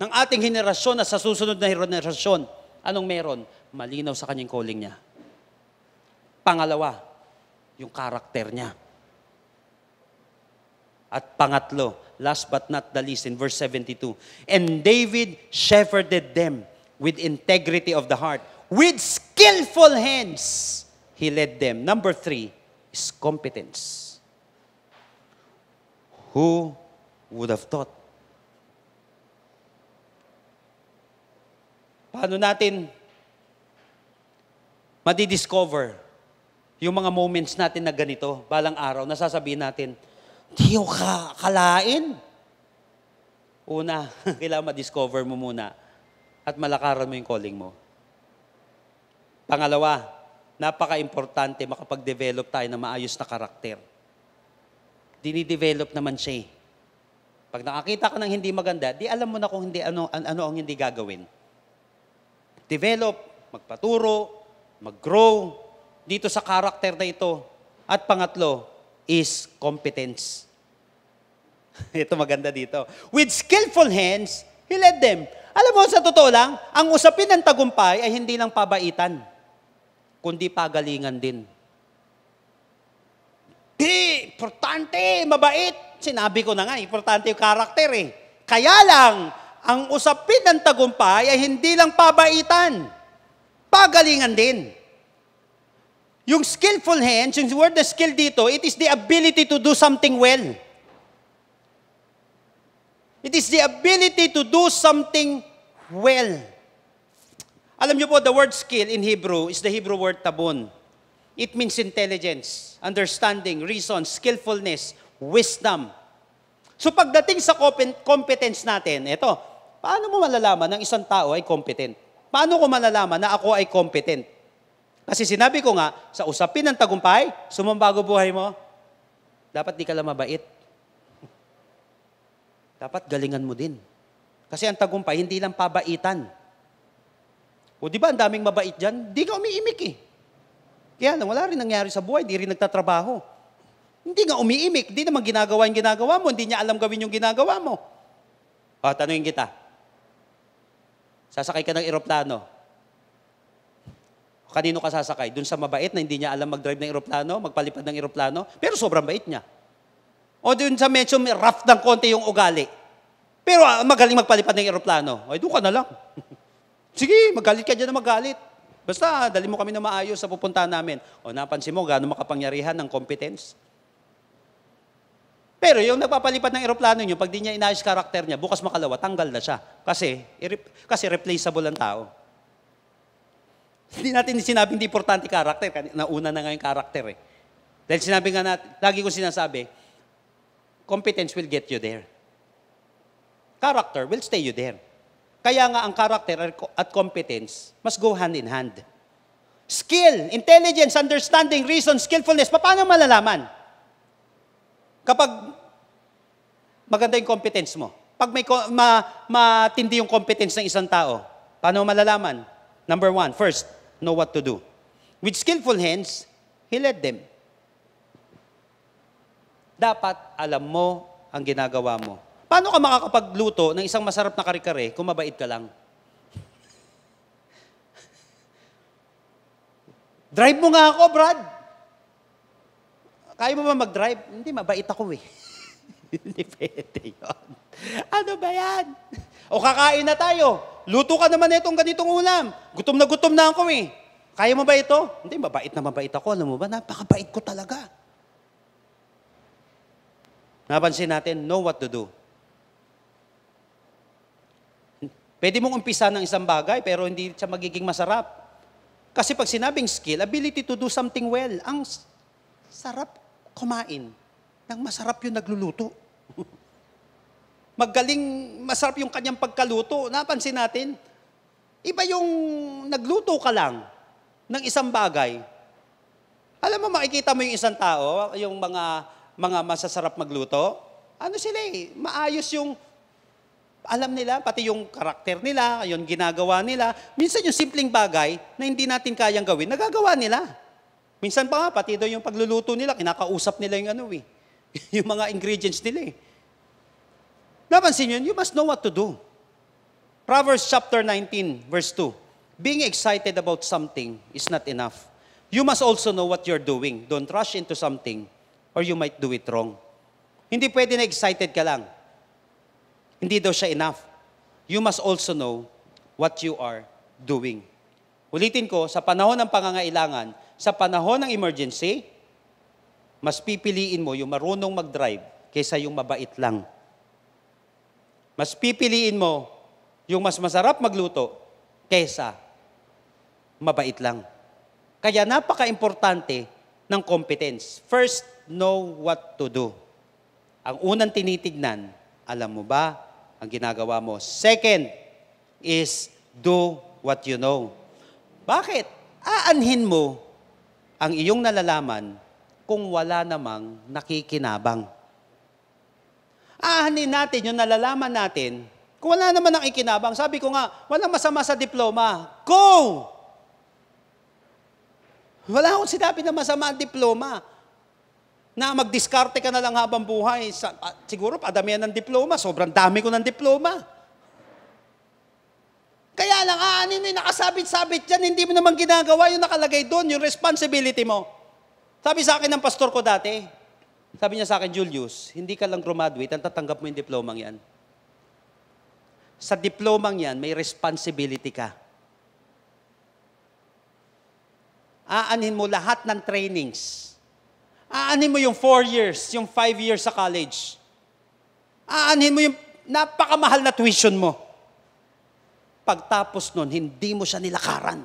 ng ating henerasyon at sa susunod na henerasyon. Anong meron? Malinaw sa kanyang calling niya. Pangalawa, yung karakter niya. At pangatlo, last but not the least, in verse 72, and David shepherded them with integrity of the heart. With skillful hands, he led them. Number 3 is competence. Who would have thought? Paano natin madidiscover yung mga moments natin na ganito, balang araw, nasasabihin natin, di ko kalain. Una, kailangan ma-discover mo muna at malakaran mo yung calling mo. Pangalawa, napaka-importante makapag-develop tayo ng maayos na karakter. Dinidevelop naman siya eh. Pag nakakita ka ng hindi maganda, di alam mo na kung hindi, ano ang hindi gagawin. Develop, magpaturo, mag-grow dito sa karakter na ito. At pangatlo is competence. Ito maganda dito. With skillful hands, he led them. Alam mo, sa totoo lang, ang usapin ng tagumpay ay hindi lang pabaitan, kundi pagalingan din. Importante, mabait. Sinabi ko na nga, importante yung karakter eh. Kaya lang, ang usapin ng tagumpay ay hindi lang pabaitan, pagalingan din. Yung skillful hands, yung word na skill dito, it is the ability to do something well. It is the ability to do something well. Alam niyo po, the word skill in Hebrew is the Hebrew word tabun. It means intelligence, understanding, reason, skillfulness, wisdom. So pagdating sa competence natin, ito, paano mo malalaman na isang tao ay competent? Paano ko malalaman na ako ay competent? Kasi sinabi ko nga, sa usapin ng tagumpay, sumambago buhay mo, dapat di ka lang mabait. Dapat galingan mo din. Kasi ang tagumpay, hindi lang pabaitan. O di ba, ang daming mabait dyan? Di ka umiimik eh. Kaya lang, wala rin nangyari sa buhay, di rin nagtatrabaho. Hindi nga umiimik, di naman ginagawa yung ginagawa mo, hindi niya alam gawin yung ginagawa mo. O, tanungin kita. Sasakay ka ng eroplano. Kanino ka sasakay? Doon sa mabait na hindi niya alam mag-drive ng eroplano, magpalipad ng eroplano, pero sobrang bait niya. O doon sa medyo rough ng konti yung ugali. Pero magaling magpalipad ng eroplano. Ay, doon ka na lang. Sige, magalit ka dyan na magalit. Basta, dali mo kami na maayos sa pupuntahan namin. O napansin mo, gaano makapangyarihan ng competence. Pero yung nagpapalipad ng eroplano nyo, pag di niya inayos karakter niya, bukas makalawa, tanggal na siya. Kasi replaceable ang tao. Hindi natin sinabing hindi importante karakter. Nauna na nga yung karakter eh. Dahil sinabi nga natin, lagi ko sinasabi, competence will get you there. Character will stay you there. Kaya nga ang character at competence must go hand in hand. Skill, intelligence, understanding, reason, skillfulness, paano malalaman? Kapag maganda yung competence mo. Pag may matindi yung competence ng isang tao, paano malalaman? Number one, first, know what to do. With skillful hands, he led them. Dapat alam mo ang ginagawa mo. Paano ka makakapagluto ng isang masarap na kare-kare kung mabait ka lang? Drive mo nga ako, Brad. Kaya mo ba mag-drive? Hindi, mabait ako eh. Hindi pwede yun. Ano ba yan? O kakain na tayo. Luto ka naman itong ganitong ulam. Gutom na ako eh. Kaya mo ba ito? Hindi, mabait ako. Alam mo ba, napakabait ko talaga. Napansin natin, know what to do. Pwede mong umpisa ng isang bagay, pero hindi siya magiging masarap. Kasi pag sinabing skill, ability to do something well, ang sarap kumain nang masarap yung nagluluto. Masarap yung kanyang pagkaluto. Napansin natin, iba yung nagluto ka lang ng isang bagay. Alam mo, makikita mo yung isang tao, yung mga masasarap magluto, ano sila eh, maayos yung alam nila, pati yung karakter nila, yung ginagawa nila. Minsan yung simpleng bagay na hindi natin kayang gawin, nagagawa nila. Minsan pa nga, pati doon yung pagluluto nila, kinakausap nila yung yung mga ingredients nila eh. Napansin yun, you must know what to do. Proverbs chapter 19, verse 2. Being excited about something is not enough. You must also know what you're doing. Don't rush into something or you might do it wrong. Hindi pwede na excited ka lang. Hindi daw siya enough. You must also know what you are doing. Ulitin ko, sa panahon ng pangangailangan, sa panahon ng emergency, mas pipiliin mo yung marunong mag-drive kaysa yung mabait lang. Mas pipiliin mo yung mas masarap magluto kaysa mabait lang. Kaya napaka-importante ng competence. First, know what to do. Ang unang tinitignan, alam mo ba ang ginagawa mo? Second is do what you know. Bakit? Aanhin mo ang iyong nalalaman kung wala namang nakikinabang. Aanhin natin yung nalalaman natin kung wala naman nakikinabang. Sabi ko nga, walang masama sa diploma. Go! Wala akong sinabi na masama ang diploma. Na magdiskarte ka na lang habang buhay. Siguro, padamihan ng diploma. Sobrang dami ko ng diploma. Kaya lang, aanin mo yung nakasabit-sabit dyan, hindi mo naman ginagawa yung nakalagay doon, yung responsibility mo. Sabi sa akin ng pastor ko dati, sabi niya sa akin, Julius, hindi ka lang graduate, ang tatanggap mo yung diplomang yan. Sa diplomang yan, may responsibility ka. Aanin mo lahat ng trainings. Aanin mo yung 4 years, yung 5 years sa college. Aanin mo yung napakamahal na tuition mo. Pagtapos nun, hindi mo siya nilakaran.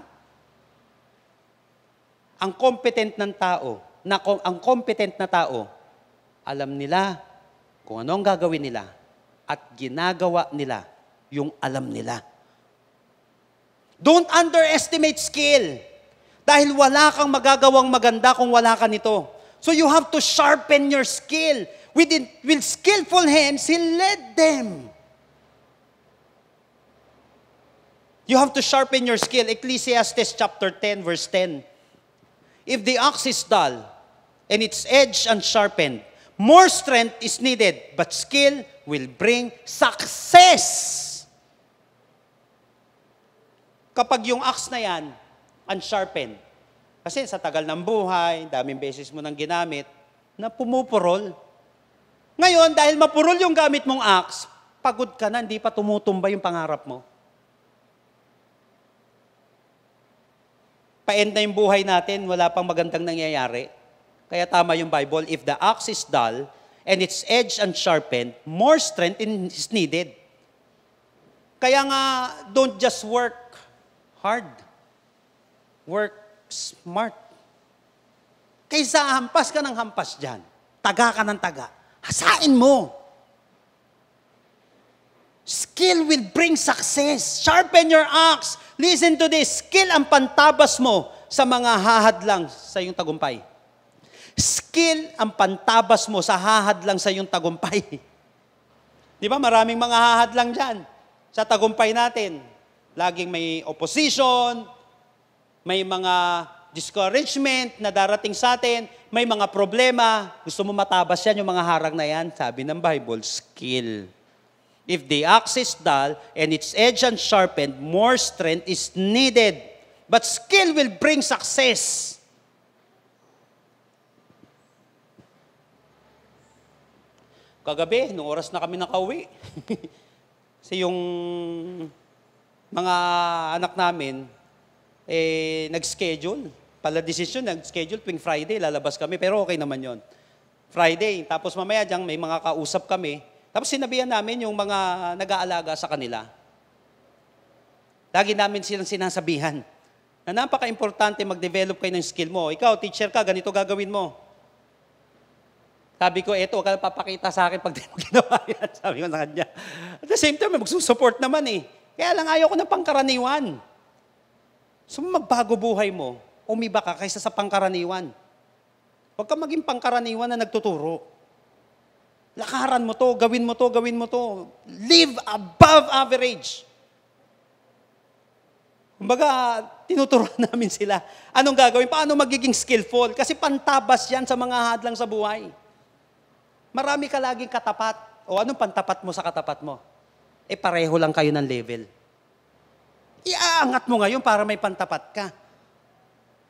Ang competent na tao, alam nila kung ano ang gagawin nila at ginagawa nila yung alam nila. Don't underestimate skill. Dahil wala kang magagawang maganda kung wala ka nito. So you have to sharpen your skill. With skillful hands, He led them. You have to sharpen your skill. Ecclesiastes chapter 10, verse 10. If the ox is dull, and its edge unsharpened, more strength is needed, but skill will bring success. Kapag yung ox na yan, unsharpened. Kasi sa tagal ng buhay, daming beses mo nang ginamit, na pumupurol. Ngayon, dahil mapurol yung gamit mong axe, pagod ka na, hindi pa tumutumba yung pangarap mo. Pa-end na yung buhay natin, wala pang magandang nangyayari. Kaya tama yung Bible, if the axe is dull and its edge unsharpened, more strength is needed. Kaya nga, don't just work hard. Work smart. Kaysa hampas ka ng hampas dyan, taga ka ng taga, hasain mo. Skill will bring success. Sharpen your axe. Listen to this. Skill ang pantabas mo sa mga hahadlang sa iyong tagumpay. Skill ang pantabas mo sa hahadlang sa iyong tagumpay. Di ba? Maraming mga hahadlang dyan sa tagumpay natin. Laging may opposition, may mga discouragement na darating sa atin, may mga problema. Gusto mo matabas yan, yung mga harang na yan? Sabi ng Bible, skill. If the axe is dull and its edge unsharpened, more strength is needed. But skill will bring success. Kagabi, nung oras na kami nakauwi, kasi yung mga anak namin, nag-schedule. Pala decision, nag-schedule tuwing Friday, lalabas kami, pero okay naman yon. Friday, tapos mamaya dyan, may mga kausap kami. Tapos sinabihan namin yung mga nag-aalaga sa kanila. Lagi namin silang sinasabihan na napaka-importante mag-develop kayo ng skill mo. Ikaw, teacher ka, ganito gagawin mo. Sabi ko, eto, huwag ka papakita sa akin pag di mo ginawa yan. Sabi ko sa kanya. At the same time, magsusupport naman eh. Kaya lang ayaw ko ng pangkaraniwan. So magbago buhay mo, umiba ka kaysa sa pangkaraniwan. Huwag ka maging pangkaraniwan na nagtuturo. Lakaran mo to, gawin mo to, gawin mo to. Live above average. Kumbaga, tinuturuan namin sila. Anong gagawin? Paano magiging skillful? Kasi pantabas yan sa mga hadlang sa buhay. Marami ka laging katapat. O anong pantapat mo sa katapat mo? Pareho lang kayo ng level. Iaangat mo ngayon para may pantapat ka.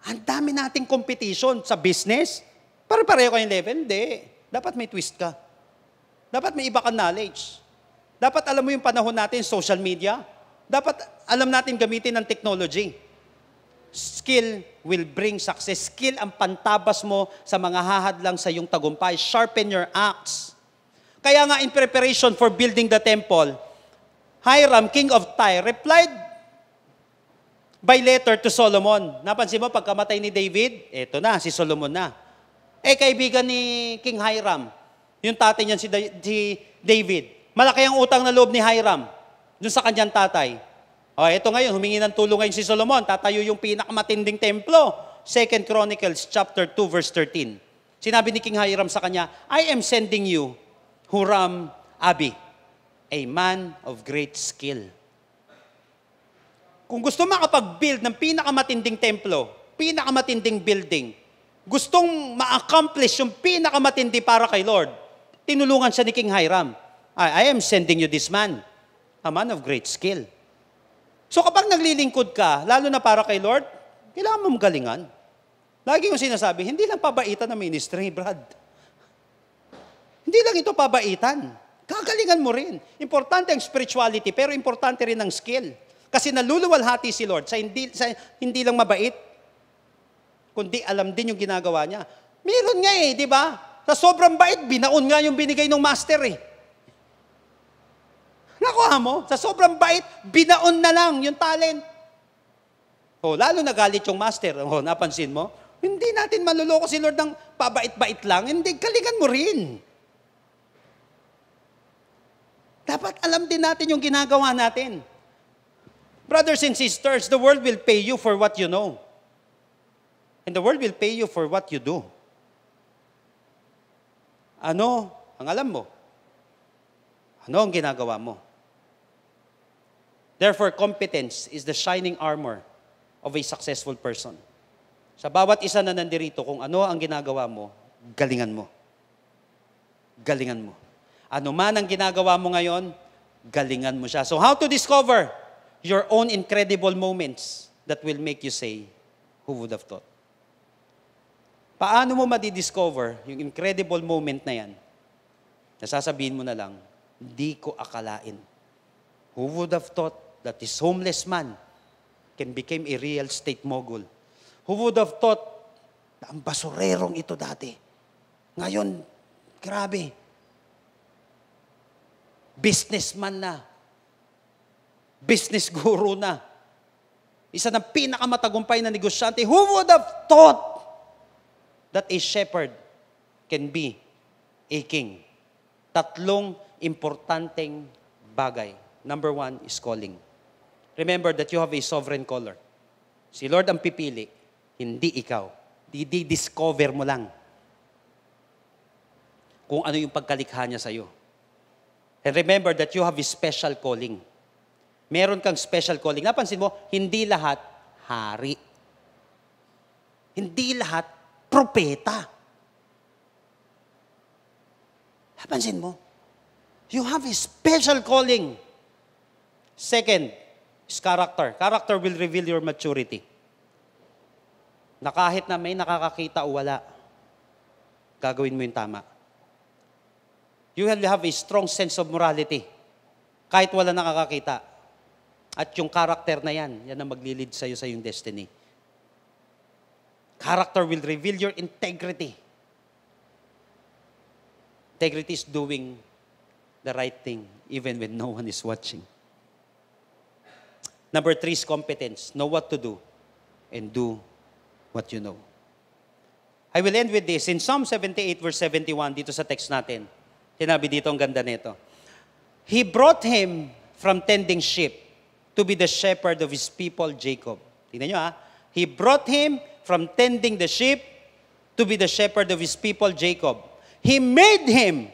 Ang dami nating competition sa business. Pare-pareho kayong level? Hindi. Dapat may twist ka. Dapat may iba kang knowledge. Dapat alam mo yung panahon natin, social media. Dapat alam natin gamitin ng technology. Skill will bring success. Skill ang pantabas mo sa mga hahadlang sa iyong tagumpay. Sharpen your axe. Kaya nga in preparation for building the temple, Hiram, king of Tyre, replied by letter to Solomon. Napansin mo, pagkamatay ni David, eto na, si Solomon na. Kaibigan ni King Hiram, yung tatay niyan si David. Malaki ang utang na loob ni Hiram dun sa kanyang tatay. Ito ngayon, humingi ng tulong ngayon si Solomon. Tatayo yung pinakamatinding templo. 2 Chronicles chapter 2 verse 13. Sinabi ni King Hiram sa kanya, I am sending you Huram Abi, a man of great skill. Kung gusto makapag-build ng pinakamatinding templo, pinakamatinding building, gustong ma-accomplish yung pinakamatindi para kay Lord, tinulungan siya ni King Hiram. I am sending you this man, a man of great skill. So kapag naglilingkod ka, lalo na para kay Lord, kailangan mong galingan. Lagi kong sinasabi, hindi lang pabaitan ng ministry, Brad. Hindi lang ito pabaitan. Kagalingan mo rin. Importante ang spirituality, pero importante rin ang skill. Kasi naluluwalhati si Lord sa hindi lang mabait, kundi alam din yung ginagawa niya. Meron nga di ba? Sa sobrang bait, binaon nga yung binigay ng master Nakuha mo? Sa sobrang bait, binaon na lang yung talent. Lalo nagalit yung master. Napansin mo? Hindi natin maluloko si Lord ng pabait-bait lang. Hindi, galingan mo rin. Dapat alam din natin yung ginagawa natin. Brothers and sisters, the world will pay you for what you know. And the world will pay you for what you do. Ano ang alam mo? Ano ang ginagawa mo? Therefore, competence is the shining armor of a successful person. Sa bawat isa na nandirito, kung ano ang ginagawa mo, galingan mo. Galingan mo. Ano man ang ginagawa mo ngayon, galingan mo siya. So how to discover your own incredible moments that will make you say, Who would have thought? Paano mo madidiscover yung incredible moment na yan? Nasasabihin mo na lang, di ko akalain. Who would have thought that this homeless man can become a real estate mogul? Who would have thought na ang basurerong ito dati? Ngayon, grabe. Businessman na. Business guru na. Isa ng pinakamatagumpay na negosyante. Who would have thought that a shepherd can be a king? Tatlong importanteng bagay. Number 1 is calling. Remember that you have a sovereign caller. Si Lord ang pipili, hindi ikaw. Di-discover mo lang kung ano yung pagkalikha niya sa'yo. And remember that you have a special calling. Meron kang special calling. Napansin mo, hindi lahat hari. Hindi lahat propeta. Napansin mo? You have a special calling. Second is character. Character will reveal your maturity. Na kahit na may nakakakita o wala, gagawin mo yung tama. You will have a strong sense of morality. Kahit wala nakakakita. At yung character na yan ang maglilid sa'yo sa yung destiny. Character will reveal your integrity. Integrity is doing the right thing even when no one is watching. Number 3 is competence. Know what to do and do what you know. I will end with this. In Psalm 78 verse 71, dito sa text natin, sinabi dito ang ganda nito. He brought him from tending sheep to be the shepherd of his people, Jacob. Tingnan nyo He brought him from tending the sheep to be the shepherd of his people, Jacob. He made him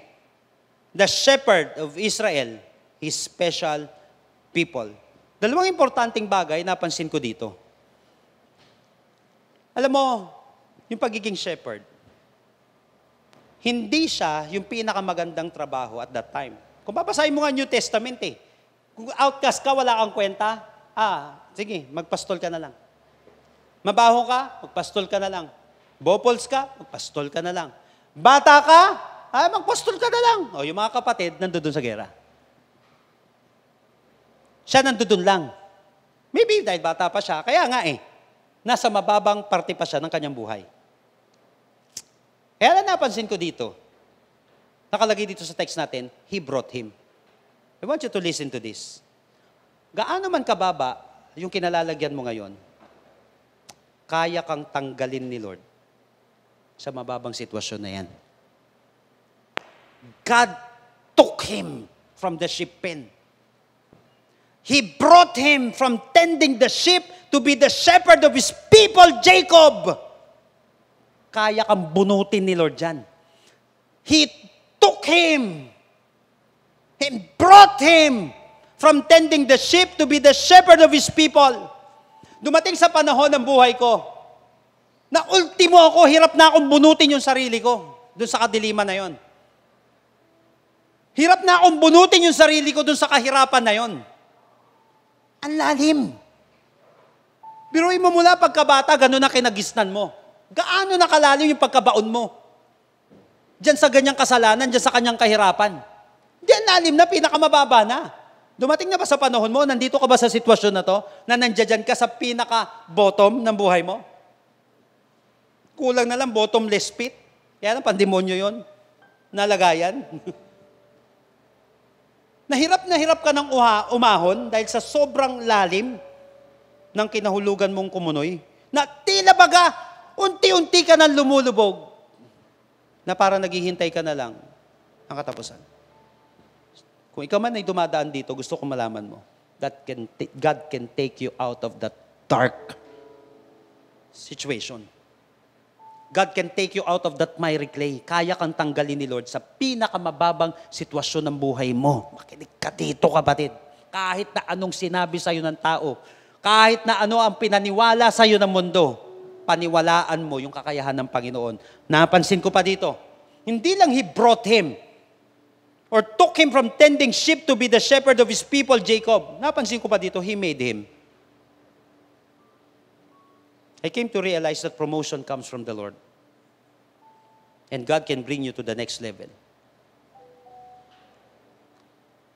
the shepherd of Israel, his special people. Dalawang importanteng bagay napansin ko dito. Alam mo, yung pagiging shepherd, hindi siya yung pinakamagandang trabaho at that time. Kung babasahin mo nga New Testament kung outcast ka, wala kang kwenta, sige, magpastol ka na lang. Mabaho ka, magpastol ka na lang. Bopols ka, magpastol ka na lang. Bata ka, magpastol ka na lang. O, yung mga kapatid, nandoon sa gera. Siya nandoon lang. Maybe dahil bata pa siya, kaya nga nasa mababang parte pa siya ng kanyang buhay. Kaya napansin ko dito, nakalagay dito sa text natin, he brought him. I want you to listen to this. Gaano man kababa yung kinalalagyan mo ngayon, kaya kang tanggalin ni Lord sa mababang sitwasyon na yan. God took him from the sheep pen. He brought him from tending the sheep to be the shepherd of his people, Jacob. Kaya kang bunutin ni Lord dyan. He took him and brought him from tending the sheep to be the shepherd of his people. Dumating sa panahon ng buhay ko, na ultimo ako, hirap na akong bunutin yung sarili ko doon sa kadiliman na yon. Hirap na akong bunutin yung sarili ko doon sa kahirapan na yon. Ang lalim. Biruin mo mula pagkabata, gano'n na kinagisnan mo. Gaano nakalalim yung pagkabaon mo? Diyan sa ganyang kasalanan, diyan sa kanyang kahirapan. Diyan lalim na, pinakamababa na. Dumating na ba sa panahon mo, nandito ka ba sa sitwasyon na to, na nandiyan ka sa pinaka-bottom ng buhay mo? Kulang na lang, bottomless pit. Kaya na pandemonyo yon, nalagayan. Na hirap ka ng umahon dahil sa sobrang lalim ng kinahulugan mong kumunoy, na tila baga, unti-unti ka nang lumulubog, na parang naghihintay ka na lang ang katapusan. Kung ikaw man ay dumadaan dito, gusto ko malaman mo, that God can take you out of that dark situation. God can take you out of that miry clay. Kaya kang tanggalin ni Lord sa pinakamababang sitwasyon ng buhay mo. Makinig ka dito, kapatid. Kahit na anong sinabi sa'yo ng tao, kahit na ano ang pinaniwala sa'yo ng mundo, paniwalaan mo yung kakayahan ng Panginoon. Napansin ko pa dito, hindi lang He brought him or took him from tending sheep to be the shepherd of his people, Jacob. Napansin ko pa dito, He made him. I came to realize that promotion comes from the Lord. And God can bring you to the next level.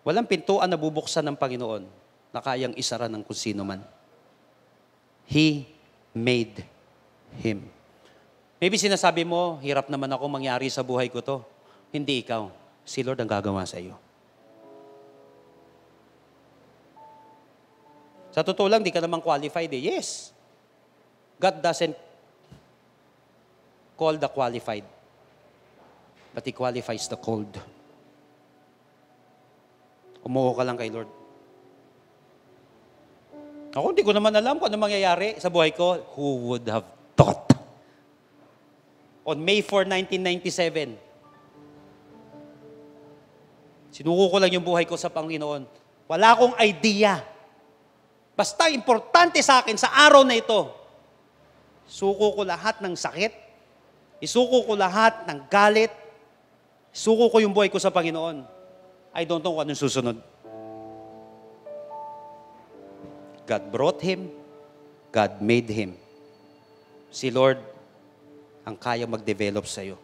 Walang pintuan na bubuksan ng Panginoon na kayang isara ng kung sino man. He made him. Maybe sinasabi mo, hirap naman ako mangyari sa buhay ko to. Hindi ikaw. Si Lord ang gagawa sa iyo. Sa totoo lang, di ka naman qualified eh. Yes. God doesn't call the qualified, but He qualifies the called. Umuo ka lang kay Lord. Ako, hindi ko naman alam kung ano mangyayari sa buhay ko. Who would have thought? On May 4, 1997, sinuko ko lang yung buhay ko sa Panginoon. Wala akong idea. Basta importante sa akin sa araw na ito, suko ko lahat ng sakit, isuko ko lahat ng galit, suko ko yung buhay ko sa Panginoon. I don't know kung anong susunod. God brought him, God made him. Si Lord ang kaya mag-develop sa'yo.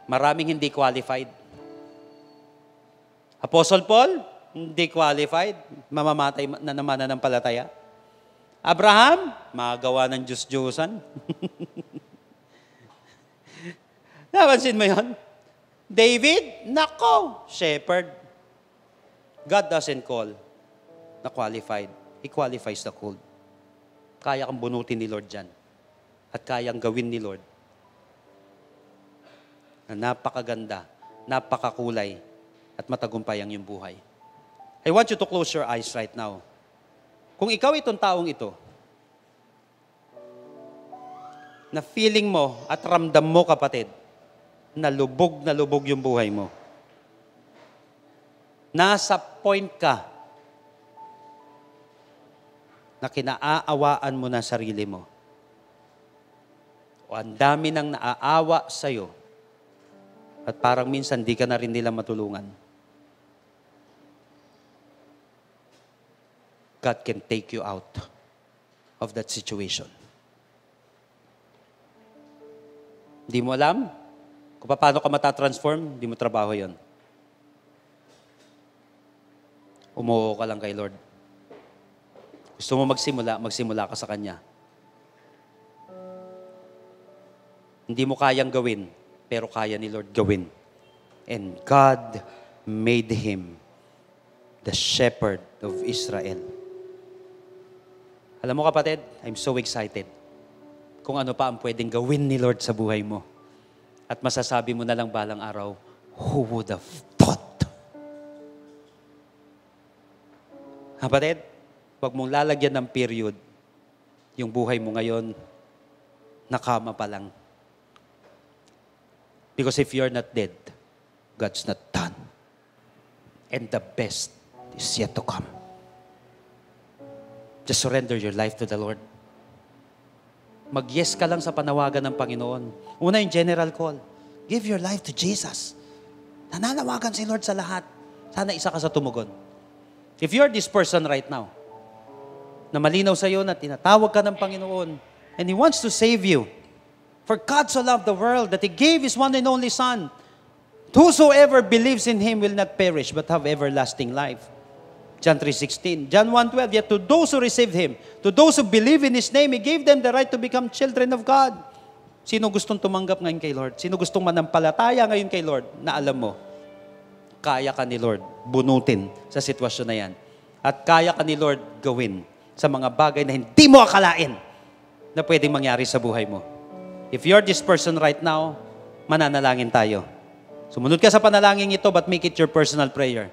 Maraming hindi qualified. Apostle Paul, hindi qualified. Mamamatay na naman ng palataya. Abraham, magawa ng Diyos-Diyosan. Napansin mo yun? David, nako, shepherd. God doesn't call na qualified. He qualifies the called. Kaya kang bunutin ni Lord dyan. At kayang gawin ni Lord. Na napakaganda, napakakulay, at matagumpay ang iyong buhay. I want you to close your eyes right now. Kung ikaw itong taong ito, na feeling mo at ramdam mo, kapatid, na lubog yung buhay mo. Nasa point ka na kinaaawaan mo na sarili mo. O ang dami nang naaawa sa'yo at parang minsan di ka na rin nila matulungan. God can take you out of that situation. Hindi mo alam kung paano ka matatransform, hindi mo trabaho yon. Umuo ka lang kay Lord. Gusto mo magsimula ka sa Kanya. Hindi mo kayang gawin, pero kaya ni Lord gawin. And God made him the shepherd of Israel. Alam mo kapatid, I'm so excited kung ano pa ang pwedeng gawin ni Lord sa buhay mo. At masasabi mo na lang balang araw, who would have thought? Kapatid, huwag mong lalagyan ng period yung buhay mo ngayon, nakama pa lang. Because if you're not dead, God's not done. And the best is yet to come. Just surrender your life to the Lord. Mag-yes ka lang sa panawagan ng Panginoon. Una yung general call. Give your life to Jesus. Nananawagan si Lord sa lahat. Sana isa ka sa tumugon. If you're this person right now, na malinaw sa iyo na tinatawag ka ng Panginoon, and He wants to save you. For God so loved the world that He gave His one and only Son. Whosoever believes in Him will not perish but have everlasting life. John 3:16. John 1:12. Yet to those who received Him, to those who believe in His name, He gave them the right to become children of God. Sino gustong tumanggap ngayon kay Lord? Sino gustong manampalataya ngayon kay Lord na alam mo, kaya ka ni Lord bunutin sa sitwasyon na yan. At kaya ka ni Lord gawin sa mga bagay na hindi mo akalain na pwedeng mangyari sa buhay mo. If you're this person right now, mananalangin tayo. Sumunod ka sa panalangin ito, but make it your personal prayer.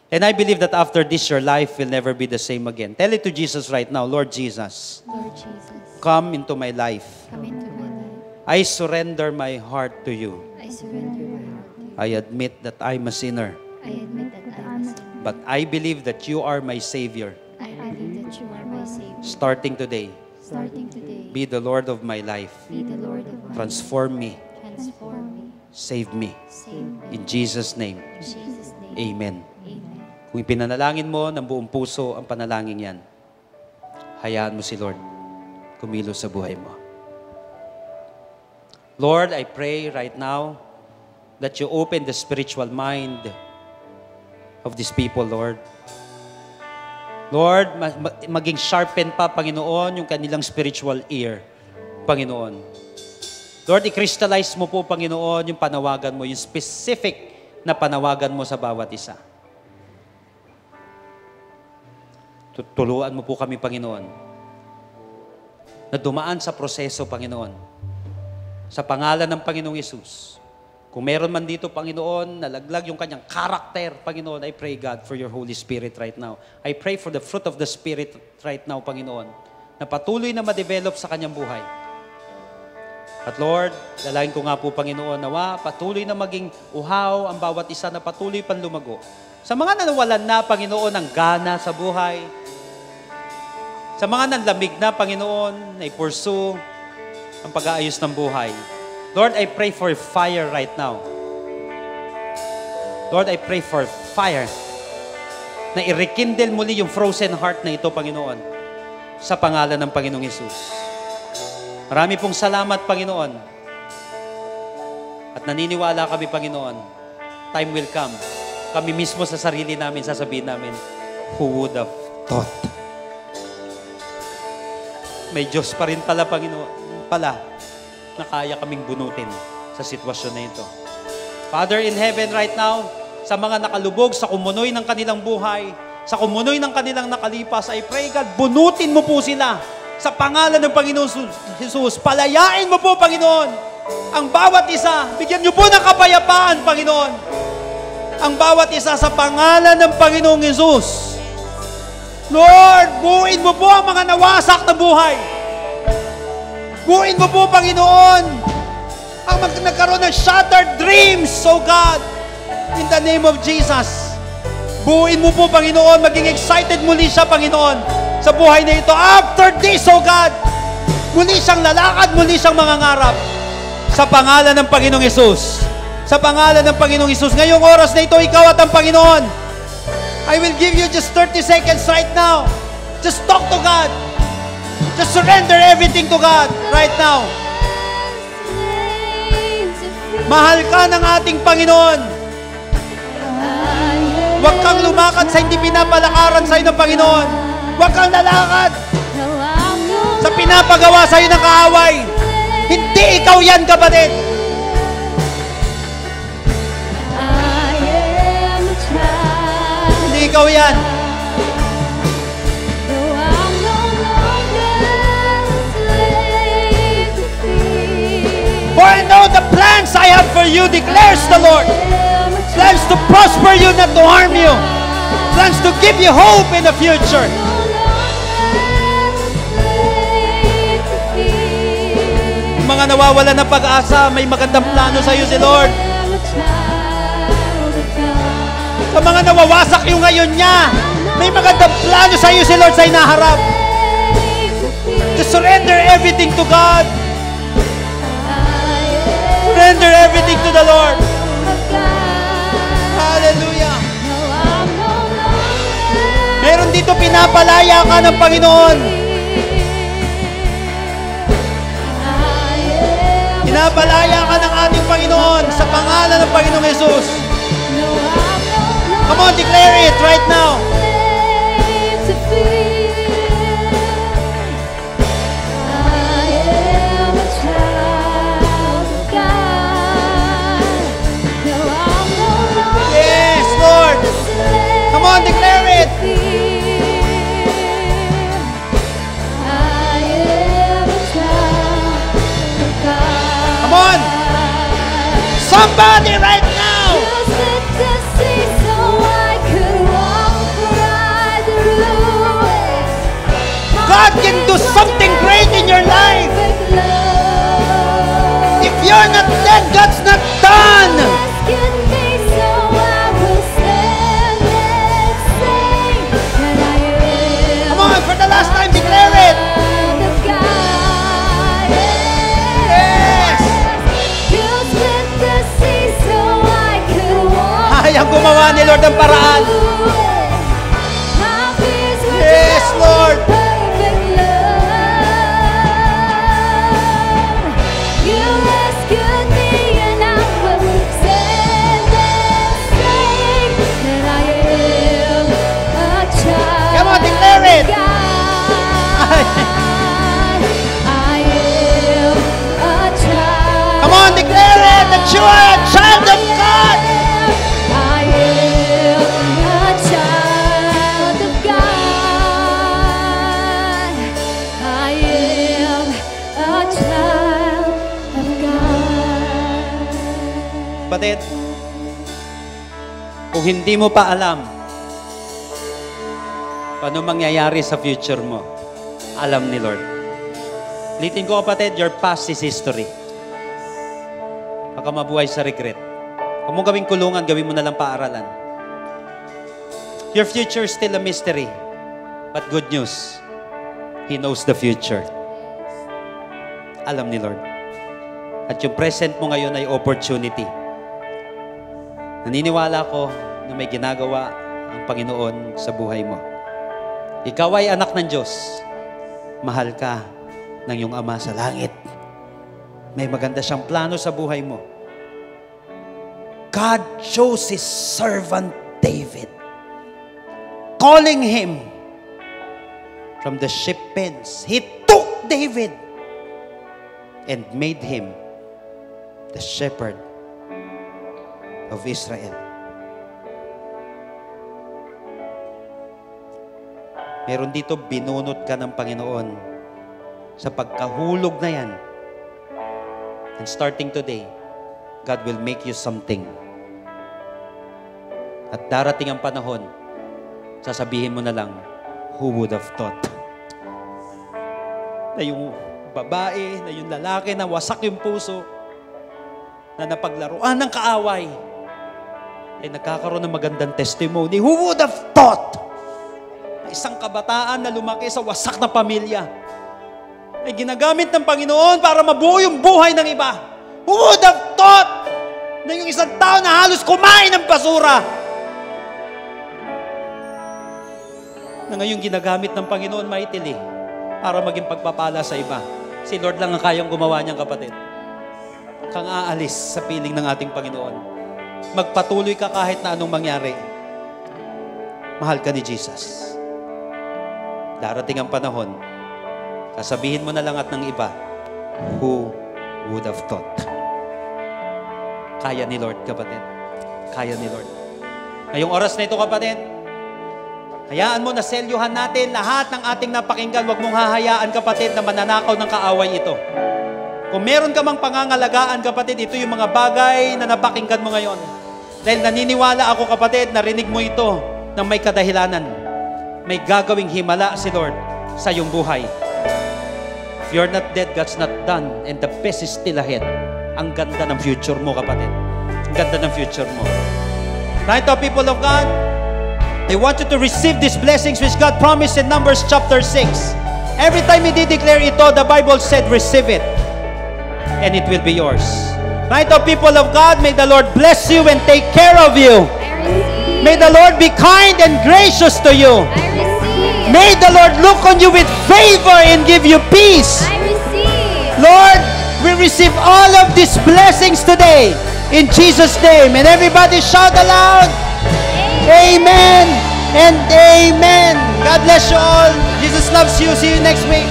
And I believe that after this, your life will never be the same again. Tell it to Jesus right now, Lord Jesus, Lord Jesus, come into my life. come into my life. I surrender my heart to you. I surrender my heart to you. I admit that I'm a sinner, I admit that I am a sinner. but I believe that you are my Savior. I believe that you are my Savior. Starting today, Starting today, be the Lord of my life. be the Lord of my life. Transform me. Transform me. Save me. Save me. In Jesus' name, In Jesus' name. amen. Amen. Kung ipinanalangin mo ng buong puso ang panalangin yan, hayaan mo si Lord. kumilos sa buhay mo. Lord, I pray right now that you open the spiritual mind of these people, Lord. Lord, maging sharpen pa, Panginoon, yung kanilang spiritual ear, Panginoon. Lord, i-crystallize mo po, Panginoon, yung panawagan mo, yung specific na panawagan mo sa bawat isa. Tuluan mo po kami, Panginoon, na dumaan sa proseso, Panginoon, sa pangalan ng Panginoong Yesus. Kung meron man dito, Panginoon, nalaglag yung kanyang karakter, Panginoon, I pray, God, for your Holy Spirit right now. I pray for the fruit of the Spirit right now, Panginoon, na patuloy na ma-develop sa kanyang buhay. At Lord, dalangin ko nga po, Panginoon, nawa, patuloy na maging uhaw ang bawat isa na patuloy pang lumago. Sa mga nawalan na, Panginoon, ng gana sa buhay, sa mga nanlamig na, Panginoon, na i-pursue ang pag-aayos ng buhay, Lord, I pray for fire right now. Lord, I pray for fire na i-rekindle muli yung frozen heart na ito, Panginoon, sa pangalan ng Panginoong Yesus. Marami pong salamat, Panginoon. At naniniwala kami, Panginoon, time will come. Kami mismo sa sarili namin, sasabihin namin, who would have thought? May Diyos pa rin pala, Panginoon, na kaya kaming bunutin sa sitwasyon na ito. Father in heaven right now, sa mga nakalubog, sa kumunoy ng kanilang buhay, sa kumunoy ng kanilang nakalipas, I pray, God, bunutin mo po sila sa pangalan ng Panginoon Jesus. Palayain mo po, Panginoon, ang bawat isa. Bigyan niyo po ng kapayapaan, Panginoon, ang bawat isa sa pangalan ng Panginoong Jesus. Lord, buuin mo po ang mga nawasak na buhay. Buuin mo po, Panginoon, ang nagkaroon ng shattered dreams, oh God, in the name of Jesus. Buuin mo po, Panginoon, maging excited muli siya, Panginoon, sa buhay na ito. After this, oh God, muli siyang lalakad, muli siyang mangangarap sa pangalan ng Panginoong Yesus. Sa pangalan ng Panginoong Yesus. Ngayong oras na ito, ikaw at ang Panginoon. I will give you just 30 seconds right now. Just talk to God. Just surrender everything to God right now. Mahal ka ng ating Panginoon. Huwag kang lumakad sa hindi pinapalakaran sa'yo ng Panginoon. Huwag kang lalakad sa pinapagawa sa'yo ng kaaway. Hindi ikaw yan, kapatid. Hindi ikaw yan. For I know the plans I have for you, declares the Lord. Plans to prosper you, not to harm you. Plans to give you hope in the future. Mga nawawala ng pag-asa, may magandang plano sa iyo si Lord. Sa mga nawawasak yung ngayon niya, may magandang plano sa iyo si Lord sa inaharap. To surrender everything to God. Surrender everything to the Lord. Hallelujah. Meron dito pinapalaya ka ng Panginoon. Pinapalaya ka ng ating Panginoon sa pangalan ng Panginoong Jesus. Come on, declare it right now. Yes, Lord. Come on, declare it. Come on. Somebody right now. God can do something great in your life. If you're not dead, God's not done. Come on, for the last time, declare it. Yes. Hayang gumawa ni Lord ang paraan. Yes, Lord. you are a child of God. I am a child of God. I am a child of God. Kapatid, kung hindi mo pa alam paano mangyayari sa future mo, alam ni Lord. Litin ko kapatid, your past is history. Baka mabuhay sa regret. Kung mo gawing kulungan, gawin mo na lang paaralan. Your future is still a mystery. But good news, He knows the future. Alam ni Lord. At yung present mo ngayon ay opportunity. Naniniwala ko na may ginagawa ang Panginoon sa buhay mo. Ikaw ay anak ng Diyos. Mahal ka ng iyong Ama sa langit. May maganda siyang plano sa buhay mo. God chose His servant David, calling him from the sheep pens. He took David and made him the shepherd of Israel. Meron dito, binunot ka ng Panginoon sa pagkahulog na yan. And starting today, God will make you something. At darating ang panahon, sasabihin mo na lang, who would have thought? Na yung babae, na yung lalaki, na wasak yung puso, na napaglaruan ng kaaway, ay nagkakaroon ng magandang testimony. Who would have thought? Isang kabataan na lumaki sa wasak na pamilya ay ginagamit ng Panginoon para mabuo yung buhay ng iba. Who would have thought na yung isang tao na halos kumain ng basura na ngayon ginagamit ng Panginoon mightily para maging pagpapala sa iba. Si Lord lang ang kayang gumawa niyang, kapatid. Kang aalis sa piling ng ating Panginoon. Magpatuloy ka kahit na anong mangyari. Mahal ka ni Jesus. Darating ang panahon, sasabihin mo na lang at ng iba, who would have thought? Kaya ni Lord, kapatid. Kaya ni Lord. Ngayong oras na ito, kapatid, hayaan mo na selyuhan natin lahat ng ating napakinggan. Huwag mong hahayaan, kapatid, na mananakaw ng kaaway ito. Kung meron ka mang pangangalagaan, kapatid, ito yung mga bagay na napakinggan mo ngayon. Dahil naniniwala ako, kapatid, narinig mo ito ng may kadahilanan. May gagawing himala si Lord sa iyong buhay. If you're not dead, God's not done, and the best is still ahead. Ang ganda ng future mo, kapatid. Ang ganda ng future mo. Right now, people of God, I want you to receive these blessings which God promised in Numbers chapter 6. Every time He did declare ito, the Bible said, receive it, and it will be yours. Right now, people of God, may the Lord bless you and take care of you. I receive. May the Lord be kind and gracious to you. I receive. May the Lord look on you with favor and give you peace. I receive. Lord, we receive all of these blessings today in Jesus' name. And everybody shout aloud, Amen and Amen. God bless you all. Jesus loves you. See you next week.